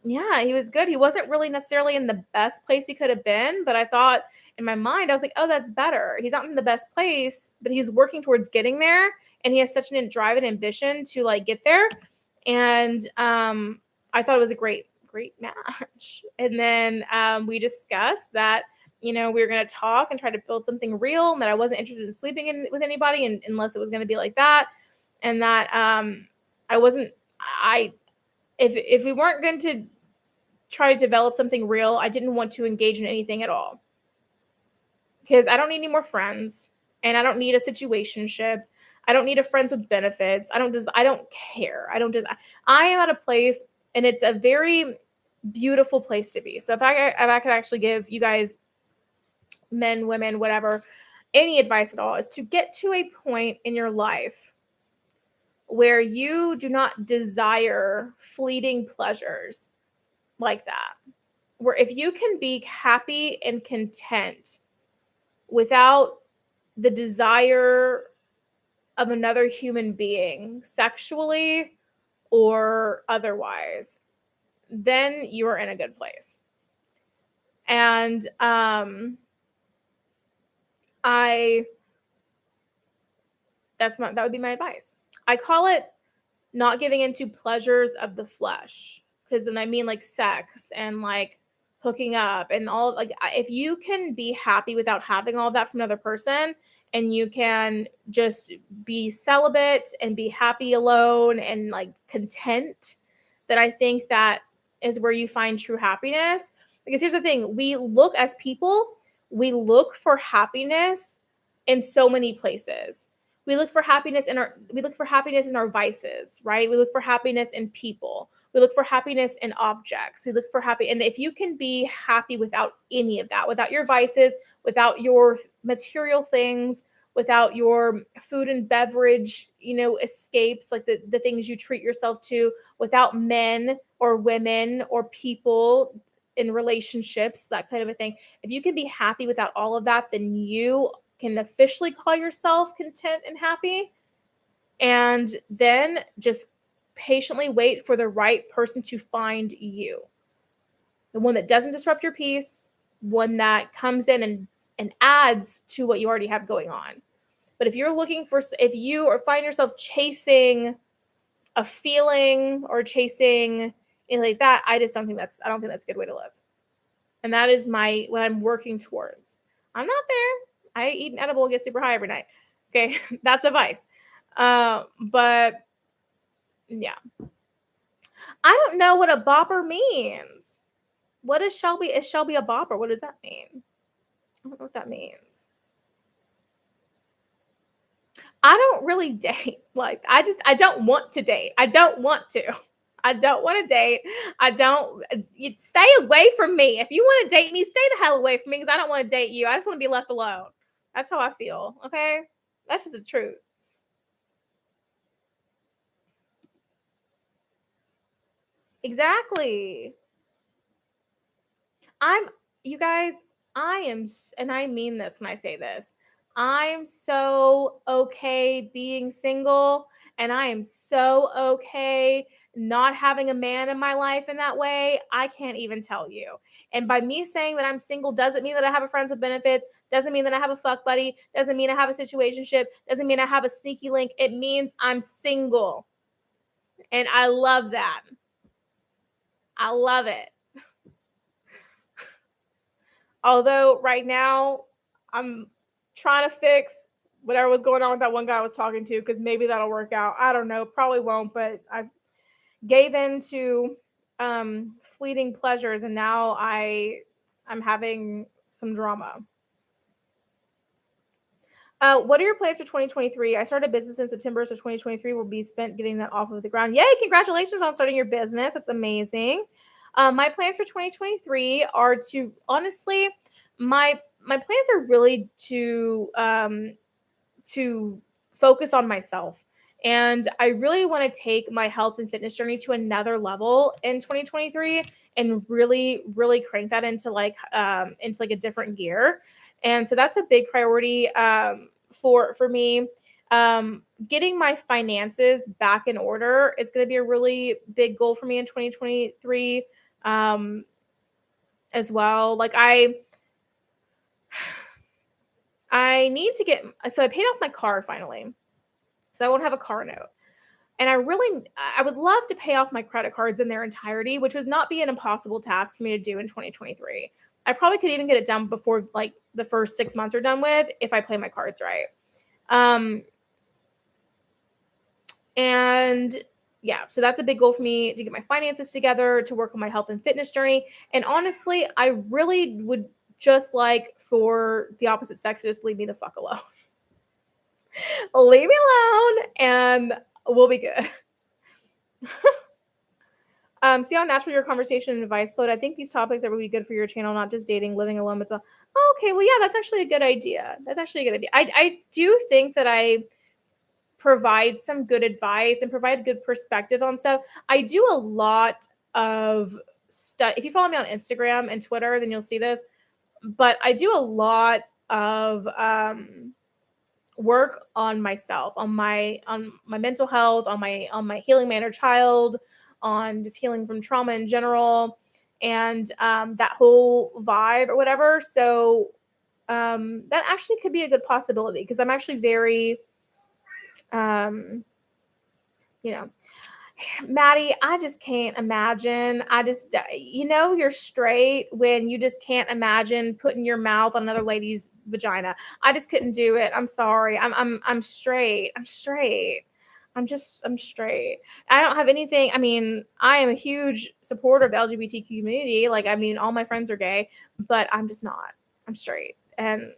yeah, he was good. He wasn't really necessarily in the best place he could have been, but I thought in my mind, I was like, oh, that's better. He's not in the best place, but he's working towards getting there. And he has such an drive and ambition to like get there. And I thought it was a great, great match. And then we discussed that, we were going to talk and try to build something real, and that I wasn't interested in sleeping with anybody unless it was going to be like that. And that if we weren't going to try to develop something real, I didn't want to engage in anything at all. Because I don't need any more friends, and I don't need a situationship. I don't need a friends with benefits. I don't care. I am at a place, and it's a very beautiful place to be. So if I could actually give you guys, men, women, whatever, any advice at all, is to get to a point in your life where you do not desire fleeting pleasures like that. Where if you can be happy and content without the desire of another human being, sexually or otherwise, then you are in a good place. And I that would be my advice. I call it not giving into pleasures of the flesh, because then I mean like sex and like hooking up and all. Like if you can be happy without having all that from another person, and you can just be celibate and be happy alone and like content, that I think that is where you find true happiness. Because here's the thing, we look as people, we look for happiness in so many places. We look for happiness in our vices, right? We look for happiness in people. We look for happiness in objects. We look for and if you can be happy without any of that, without your vices, without your material things, without your food and beverage, escapes, like the things you treat yourself to, without men or women or people in relationships, that kind of a thing. If you can be happy without all of that, then you can officially call yourself content and happy. And then just patiently wait for the right person to find you. The one that doesn't disrupt your peace, one that comes in and adds to what you already have going on. But if you find yourself chasing a feeling or chasing anything like that, I don't think that's a good way to live. And that is what I'm working towards. I'm not there. I eat an edible and get super high every night. Okay, that's advice. But yeah. I don't know what a bopper means. What is Shelby? Is Shelby a bopper? What does that mean? I don't know what that means. I don't really date. Like, I don't want to date. I don't want to. I don't want to date. You stay away from me. If you want to date me, stay the hell away from me, because I don't want to date you. I just want to be left alone. That's how I feel. Okay? That's just the truth. Exactly. You guys, and I mean this when I say this, I'm so okay being single, and I am so okay not having a man in my life in that way. I can't even tell you. And by me saying that I'm single doesn't mean that I have a friends with benefits, doesn't mean that I have a fuck buddy, doesn't mean I have a situationship, doesn't mean I have a sneaky link. It means I'm single. And I love that. I love it. Although right now I'm trying to fix whatever was going on with that one guy I was talking to, because maybe that'll work out. I don't know. Probably won't, but I gave in to fleeting pleasures, and now I'm having some drama. What are your plans for 2023? I started a business in September, so 2023 will be spent getting that off of the ground. Yay! Congratulations on starting your business. That's amazing. My plans for 2023 are to, honestly, my plans are really to focus on myself. And I really want to take my health and fitness journey to another level in 2023, and really, really crank that into like a different gear. And so that's a big priority for me. Getting my finances back in order is going to be a really big goal for me in 2023 as well. Like I need to so I paid off my car finally, so I won't have a car note. And I would love to pay off my credit cards in their entirety, which would not be an impossible task for me to do in 2023. I probably could even get it done before like the first 6 months are done with, if I play my cards right. And yeah, so that's a big goal for me, to get my finances together, to work on my health and fitness journey. And honestly, I really would just like for the opposite sex to just leave me the fuck alone. Leave me alone and we'll be good. See how natural your conversation and advice flowed. I think these topics that would be good for your channel, not just dating, living alone, but oh, okay. Well, yeah, that's actually a good idea. That's actually a good idea. I do think that I provide some good advice and provide good perspective on stuff. I do a lot of stuff. If you follow me on Instagram and Twitter, then you'll see this. But I do a lot of work on myself, on my mental health, on my healing my inner child, on just healing from trauma in general, and that whole vibe or whatever. So that actually could be a good possibility because I'm actually very um, you know, Maddie, I just can't imagine. You're straight when you just can't imagine putting your mouth on another lady's vagina. I just couldn't do it. I'm sorry. I'm straight. I'm straight. I'm straight. I don't have anything. I mean, I am a huge supporter of the LGBTQ community. Like, I mean, all my friends are gay, but I'm just not. I'm straight. And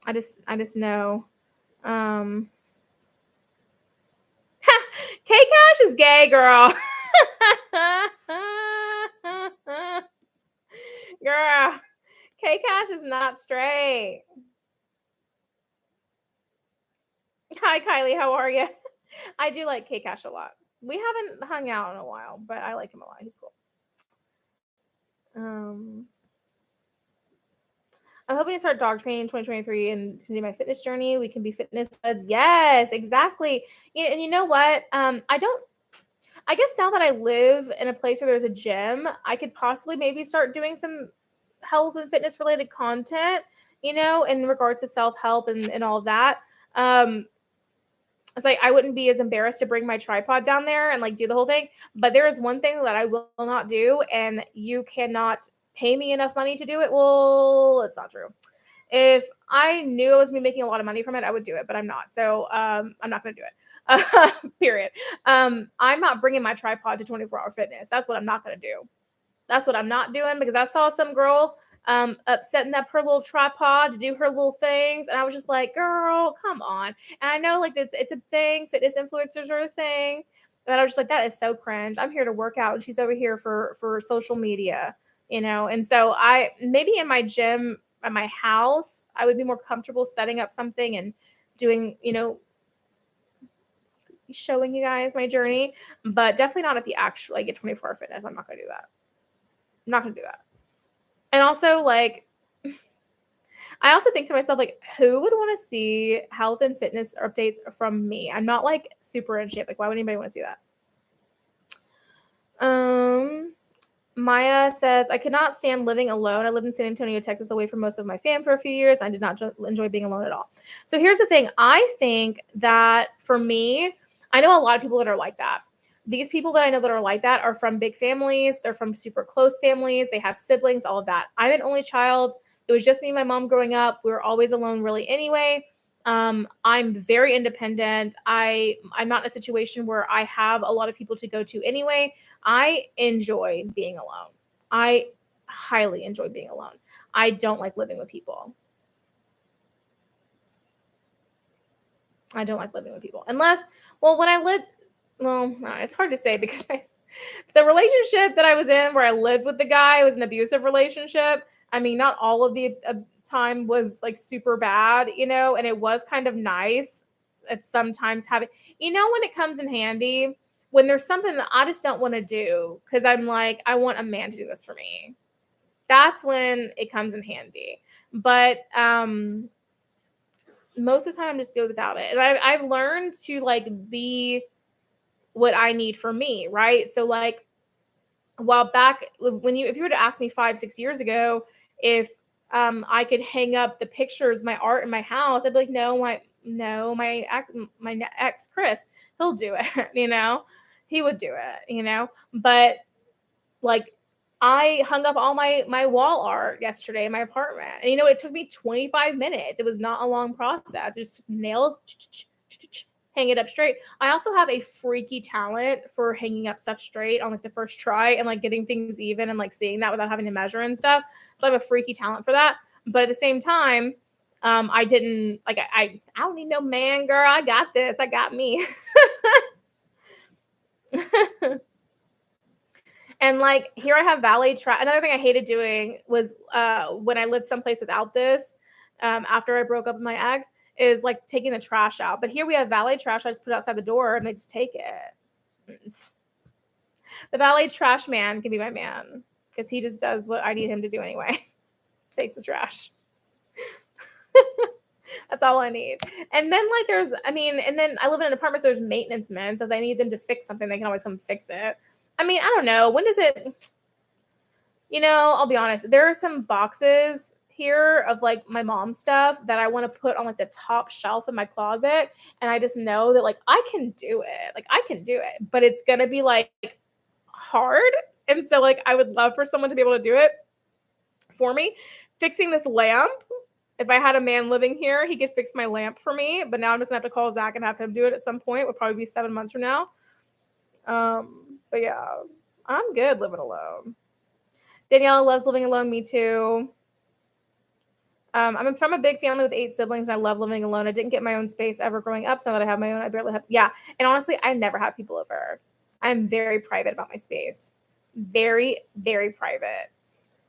I just know. Um K Cash is gay, girl. Girl, K Cash is not straight. Hi, Kylie. How are you? I do like K Cash a lot. We haven't hung out in a while, but I like him a lot. He's cool. Um, I'm hoping to start dog training in 2023 and continue my fitness journey. We can be fitness buds. Yes, exactly. Yeah, and you know what? I guess now that I live in a place where there's a gym, I could possibly maybe start doing some health and fitness related content, in regards to self help and all of that. Um, it's like I wouldn't be as embarrassed to bring my tripod down there and like do the whole thing. But there is one thing that I will not do, and you cannot pay me enough money to do it. Well, it's not true. If I knew I was gonna be making a lot of money from it, I would do it, but I'm not. So I'm not going to do it. Period. I'm not bringing my tripod to 24-hour fitness. That's what I'm not going to do. That's what I'm not doing because I saw some girl setting up her little tripod to do her little things, and I was just like, "Girl, come on!" And I know like it's a thing. Fitness influencers are a thing, but I was just like, "That is so cringe." I'm here to work out, and she's over here for social media, And so I maybe in my gym at my house, I would be more comfortable setting up something and doing, showing you guys my journey, but definitely not at the actual like at 24-hour fitness. I'm not gonna do that. I'm not gonna do that. And also, like, I also think to myself, like, who would want to see health and fitness updates from me? I'm not like super in shape. Like, why would anybody want to see that? Maya says, I could not stand living alone. I lived in San Antonio, Texas, away from most of my fam for a few years. I did not enjoy being alone at all. So here's the thing. I think that for me, I know a lot of people that are like that. These people that I know that are like that are from big families. They're from super close families. They have siblings, all of that. I'm an only child. It was just me and my mom growing up. We were always alone, really, anyway. I'm very independent. I'm not in a situation where I have a lot of people to go to anyway. I enjoy being alone. I highly enjoy being alone. I don't like living with people. I don't like living with people. Unless, well, when I lived, well, no, it's hard to say because the relationship that I was in where I lived with the guy was an abusive relationship. I mean, not all of the time was like super bad, and it was kind of nice at sometimes having, when it comes in handy, when there's something that I just don't want to do because I'm like, I want a man to do this for me. That's when it comes in handy. But most of the time I'm just good without it. And I've learned to like be what I need for me, right? So like while back if you were to ask me 5-6 years ago if I could hang up the pictures, my art in my house, I'd be like, my ex Chris, he'll do it, he would do it, but like I hung up all my wall art yesterday in my apartment, and it took me 25 minutes. It was not a long process. Just nails, hang it up straight. I also have a freaky talent for hanging up stuff straight on like the first try and like getting things even and like seeing that without having to measure and stuff. So I have a freaky talent for that. But at the same time, I didn't like I don't need no man, girl. I got this. I got me. And like here I have valet trash. Another thing I hated doing was when I lived someplace without this, after I broke up with my ex, is like taking the trash out. But here we have valet trash. I just put it outside the door and they just take it. The valet trash man can be my man because he just does what I need him to do anyway. Takes the trash. That's all I need. And then like and then I live in an apartment, so there's maintenance men. So if they need them to fix something, they can always come fix it. I mean, I don't know. When does it, I'll be honest. There are some boxes here of like my mom's stuff that I want to put on like the top shelf in my closet. And I just know that like I can do it. Like I can do it, but it's gonna be like hard. And so like I would love for someone to be able to do it for me. Fixing this lamp. If I had a man living here, he could fix my lamp for me. But now I'm just gonna have to call Zach and have him do it at some point. It would probably be 7 months from now. But yeah, I'm good living alone. Danielle loves living alone. Me too. I'm from a big family with 8 siblings, and I love living alone. I didn't get my own space ever growing up, so now that I have my own, I barely have. Yeah, and honestly, I never have people over. I'm very private about my space. Very, very private.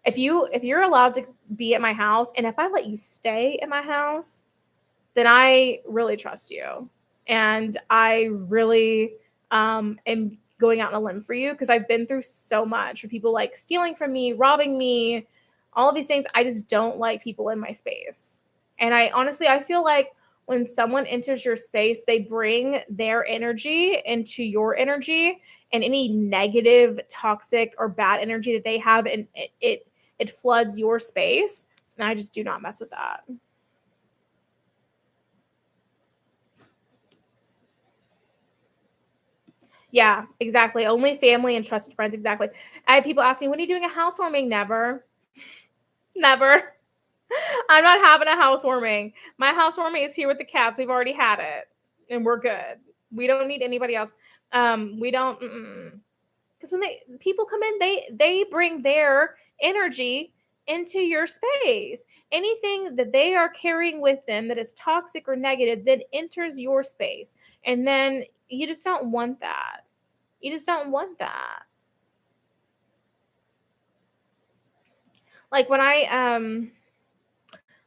If you're allowed to be at my house, and if I let you stay at my house, then I really trust you, and I really am going out on a limb for you because I've been through so much for people like stealing from me, robbing me, all of these things. I just don't like people in my space. And I feel like when someone enters your space, they bring their energy into your energy, and any negative, toxic, or bad energy that they have, and it floods your space. And I just do not mess with that. Yeah, exactly. Only family and trusted friends. Exactly. I have people ask me, when are you doing a housewarming? Never. Never. I'm not having a housewarming. My housewarming is here with the cats. We've already had it and we're good. We don't need anybody else. We don't, because when people come in, they bring their energy into your space. Anything that they are carrying with them that is toxic or negative then enters your space, and then you just don't want that. You just don't want that. Like when I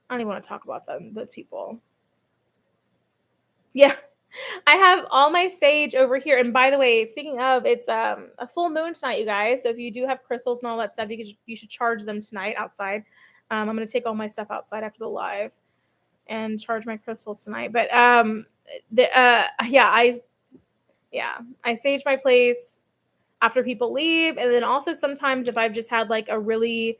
don't even want to talk about those people. Yeah. I have all my sage over here. And by the way, speaking of, it's a full moon tonight, you guys. So if you do have crystals and all that stuff, you should charge them tonight outside. I'm gonna take all my stuff outside after the live and charge my crystals tonight. But I sage my place after people leave, and then also sometimes if I've just had like a really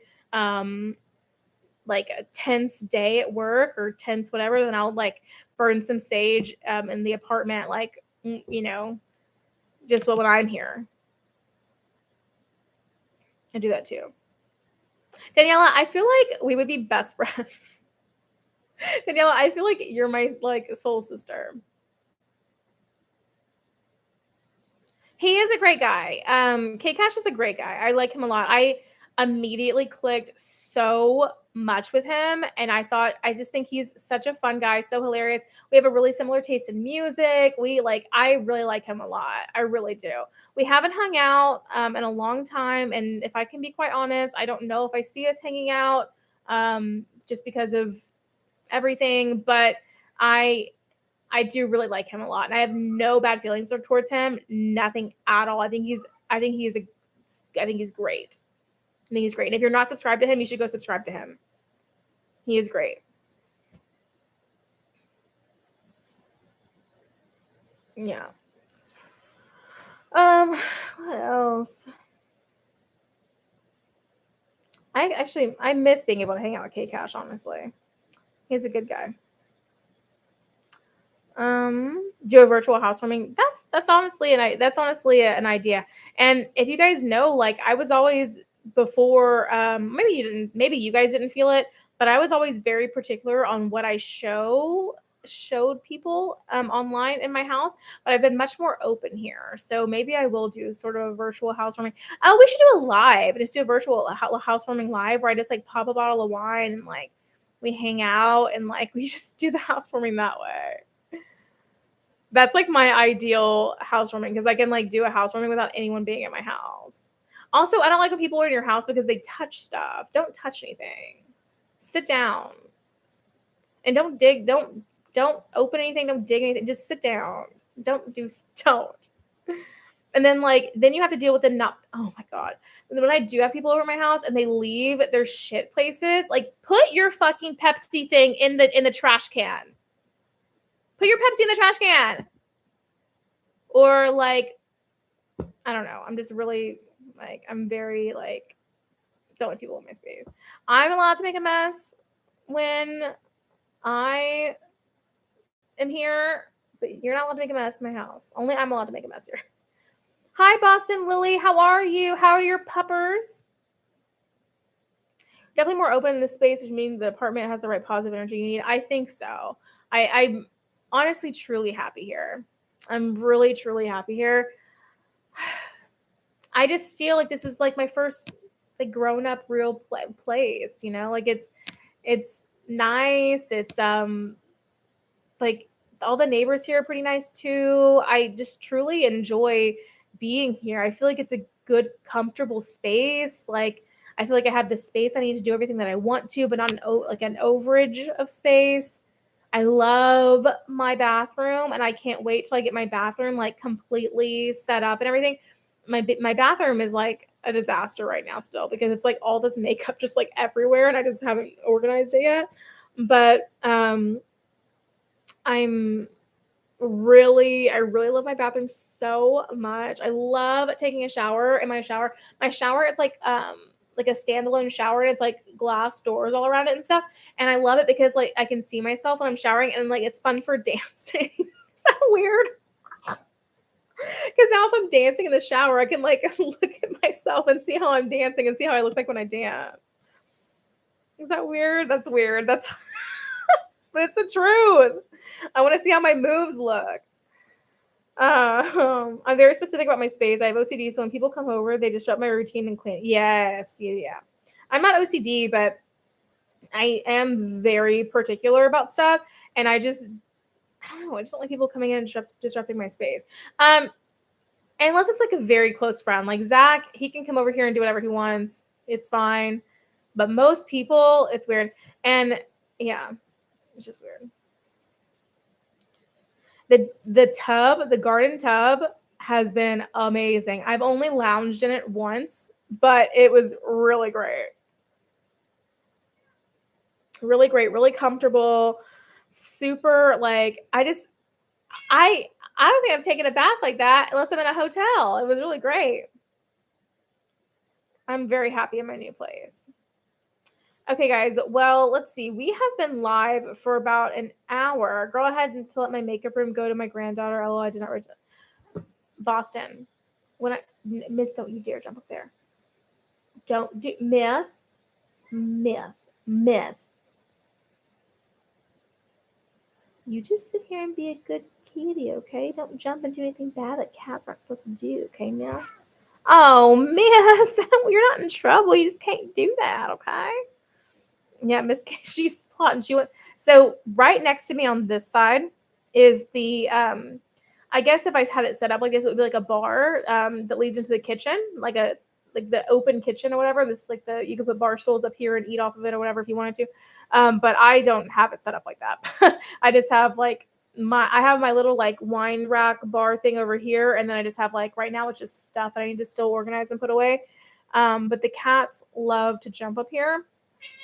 like a tense day at work or tense whatever, then I'll like burn some sage in the apartment, like just when I'm here. I do that too. Daniela, I feel like we would be best friends. Daniela, I feel like you're my like soul sister. He is a great guy. K Cash is a great guy. I like him a lot. I immediately clicked so much with him, and I just think he's such a fun guy, so hilarious. We have a really similar taste in music. I really like him a lot. I really do. We haven't hung out in a long time, and if I can be quite honest, I don't know if I see us hanging out just because of everything, but I do really like him a lot, and I have no bad feelings towards him. Nothing at all. I think he's great. I think he's great. And if you're not subscribed to him, you should go subscribe to him. He is great. Yeah. What else? I miss being able to hang out with K Cash, honestly. He's a good guy. Do a virtual housewarming. That's honestly an idea. And if you guys know, like I was always before, maybe you guys didn't feel it, but I was always very particular on what I showed people online in my house, but I've been much more open here. So maybe I will do sort of a virtual housewarming. Oh, we should do a live. Just do a virtual housewarming live where I just like pop a bottle of wine and like we hang out and like we just do the housewarming that way. That's like my ideal housewarming because I can like do a housewarming without anyone being at my house. Also, I don't like when people are in your house because they touch stuff. Don't touch anything. Sit down. And don't dig, don't open anything, don't dig anything. Just sit down. Don't. And then then you have to deal with the not. Oh my god. And then when I do have people over my house and they leave their shit places, like put your fucking Pepsi thing in the trash can. Put your Pepsi in the trash can. Or I don't know. I'm just really I'm very don't let people in my space. I'm allowed to make a mess when I am here, but you're not allowed to make a mess in my house. Only I'm allowed to make a mess here. Hi, Boston Lily. How are you? How are your puppers? Definitely more open in this space, which means the apartment has the right positive energy you need. I think so. I'm honestly truly happy here. I'm really, truly happy here. I just feel like this is my first grown up real place, it's nice. It's all the neighbors here are pretty nice too. I just truly enjoy being here. I feel like it's a good, comfortable space. I feel like I have the space I need to do everything that I want to, but not an overage of space. I love my bathroom, and I can't wait till I get my bathroom completely set up and everything. My bathroom is a disaster right now still because it's all this makeup just everywhere, and I just haven't organized it yet. But I really love my bathroom so much. I love taking a shower in my shower. My shower, it's like a standalone shower, and it's glass doors all around it and stuff. And I love it because I can see myself when I'm showering, and it's fun for dancing. Is that weird? Because now if I'm dancing in the shower, I can look at myself and see how I'm dancing and see how I look like when I dance. Is that weird? That's weird. That's but it's the truth. I want to see how my moves look. I'm very specific about my space. I have OCD, so when people come over, they disrupt my routine and clean. Yes, yeah. I'm not OCD, but I am very particular about stuff, and I don't know. I just don't like people coming in and disrupting my space. Unless it's a very close friend, like Zach, he can come over here and do whatever he wants. It's fine. But most people, it's weird. And yeah, it's just weird. The garden tub has been amazing. I've only lounged in it once, but it was really great. Really great, really comfortable, super I don't think I've taken a bath like that unless I'm in a hotel. It was really great. I'm very happy in my new place. Okay, guys. Well, let's see. We have been live for about an hour. Go ahead and let my makeup room go to my granddaughter. Oh, I did not read Boston. Miss, don't you dare jump up there. Don't do miss. You just sit here and be a good kitty, okay? Don't jump and do anything bad that cats aren't supposed to do, okay, Miss? Oh, Miss, you're not in trouble. You just can't do that, okay? Yeah, Miss K, she's plotting. She went. So right next to me on this side is the I guess if I had it set up like this, it would be like a bar that leads into the kitchen, like the open kitchen or whatever. This you could put bar stools up here and eat off of it or whatever if you wanted to. But I don't have it set up like that. I just have I have my little wine rack bar thing over here, and then I just have right now it's just stuff that I need to still organize and put away. But the cats love to jump up here.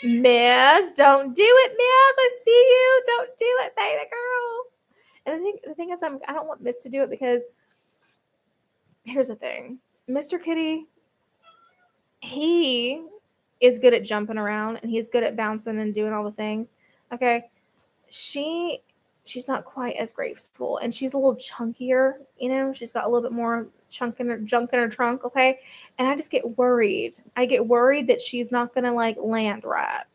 Miss, don't do it, Miss. I see you. Don't do it, baby girl. And the thing is, I don't want Miss to do it because here's the thing. Mr. Kitty, he is good at jumping around and he's good at bouncing and doing all the things. Okay. She's not quite as graceful and she's a little chunkier, she's got a little bit more junk in her trunk. Okay. And I just get worried. I get worried that she's not going to land right.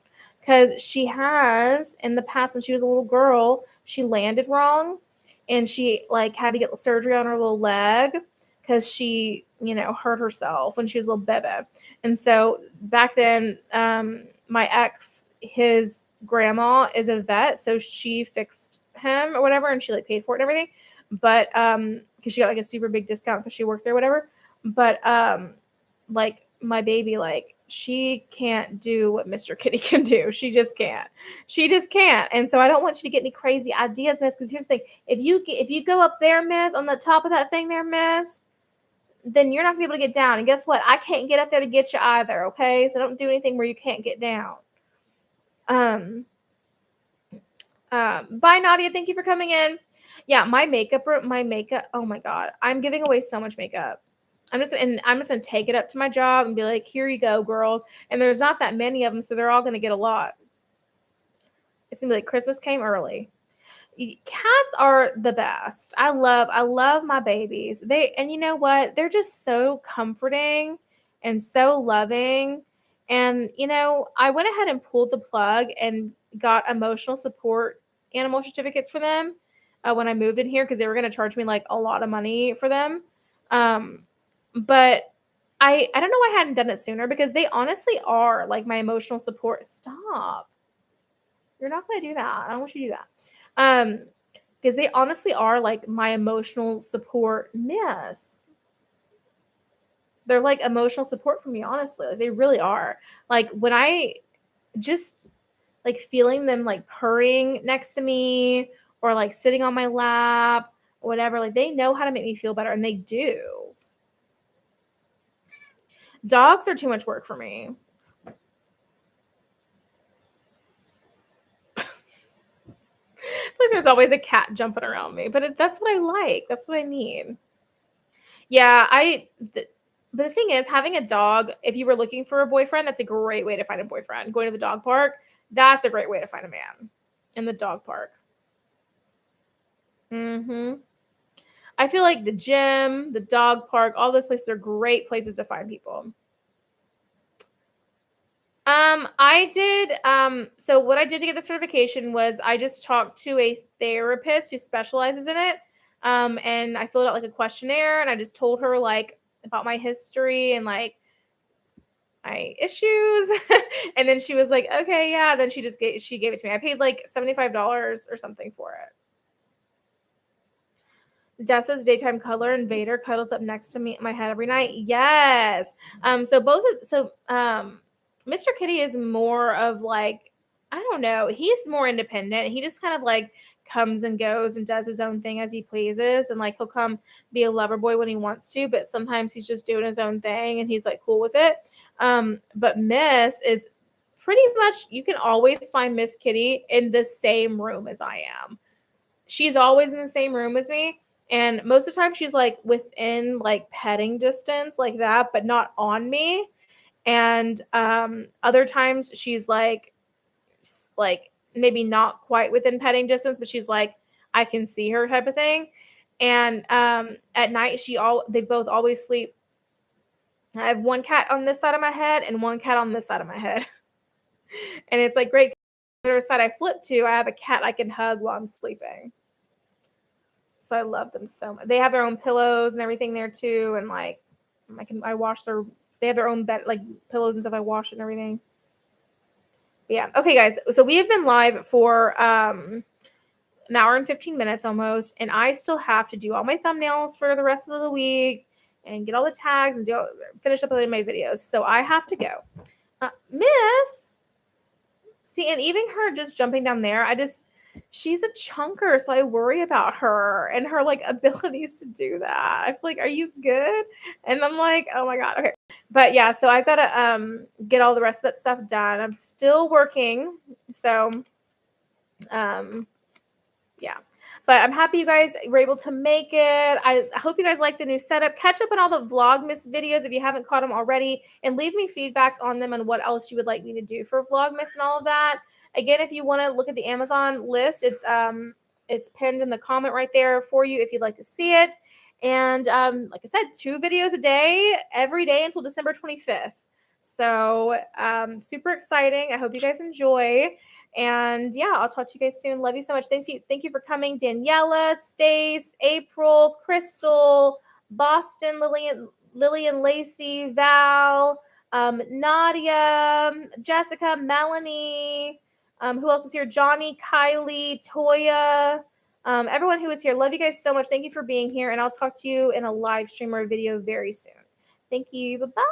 Because she has in the past when she was a little girl, she landed wrong and she had to get surgery on her little leg because she, hurt herself when she was a little baby. And so back then, my ex, his grandma is a vet, so she fixed him or whatever, and she paid for it and everything. But because she got a super big discount because she worked there, whatever. But like my baby, like she can't do what Mr. Kitty can do. She just can't. She just can't. And so I don't want you to get any crazy ideas, Miss. Because here's the thing: if you go up there, Miss, on the top of that thing there, Miss, then you're not gonna be able to get down. And guess what? I can't get up there to get you either. Okay, so don't do anything where you can't get down. Bye, Nadia. Thank you for coming in. Yeah, my makeup room, my makeup. Oh my God, I'm giving away so much makeup. I'm just gonna take it up to my job and be like, here you go, girls. And there's not that many of them, so they're all gonna get a lot. It's gonna be like Christmas came early. Cats are the best. I love my babies. And you know what? They're just so comforting and so loving. And you know, I went ahead and pulled the plug and got emotional support animal certificates for them when I moved in here because they were going to charge me like a lot of money for them. But I don't know why I hadn't done it sooner because they honestly are like my emotional support. Stop. You're not going to do that. I don't want you to do that. Because they honestly are like my emotional support miss. They're like emotional support for me, honestly. Like, they really are. Like when I just like feeling them like purring next to me or like sitting on my lap or whatever, like they know how to make me feel better and they do. Dogs are too much work for me. Like there's always a cat jumping around me, but that's what I like. That's what I need. Yeah, but the thing is, having a dog, if you were looking for a boyfriend, that's a great way to find a boyfriend. Going to the dog park, that's a great way to find a man in the dog park. I feel like the gym, the dog park, all those places are great places to find people. I did, so what I did to get the certification was I just talked to a therapist who specializes in it. And I filled out like a questionnaire and I just told her like about my history and like my issues. And then she was like, okay, yeah. Then she gave it to me. I paid like $75 or something for it. Dessa's daytime color and Vader cuddles up next to me my head every night. Yes. Mr. Kitty is more of like, I don't know, he's more independent. He just kind of like comes and goes and does his own thing as he pleases. And like he'll come be a lover boy when he wants to, but sometimes he's just doing his own thing and he's like cool with it. But Miss is pretty much, you can always find Miss Kitty in the same room as I am. She's always in the same room as me. And most of the time she's like within like petting distance like that, but not on me. And other times she's like maybe not quite within petting distance, but she's like, I can see her type of thing. And at night they both always sleep. I have one cat on this side of my head and one cat on this side of my head. And it's like great. The other side I flip to, I have a cat I can hug while I'm sleeping. So I love them so much. They have their own pillows and everything there too. And like, they have their own bed, like pillows and stuff. I wash it and everything. But yeah. Okay, guys. So we have been live for an hour and 15 minutes almost. And I still have to do all my thumbnails for the rest of the week and get all the tags and finish uploading my videos. So I have to go. Miss. See, and even her just jumping down there, she's a chunker, so I worry about her and her like abilities to do that. I feel like, are you good? And I'm like, oh my God, okay. But yeah, so I've got to get all the rest of that stuff done. I'm still working, so yeah. But I'm happy you guys were able to make it. I hope you guys like the new setup. Catch up on all the Vlogmas videos if you haven't caught them already, and leave me feedback on them and what else you would like me to do for Vlogmas and all of that. Again, if you want to look at the Amazon list, it's pinned in the comment right there for you if you'd like to see it. And like I said, 2 videos a day, every day until December 25th. So super exciting. I hope you guys enjoy. And yeah, I'll talk to you guys soon. Love you so much. Thank you for coming. Daniela, Stace, April, Crystal, Boston, Lillian Lacey, Val, Nadia, Jessica, Melanie. Who else is here? Johnny, Kylie, Toya, everyone who is here. Love you guys so much. Thank you for being here. And I'll talk to you in a live stream or a video very soon. Thank you. Bye-bye.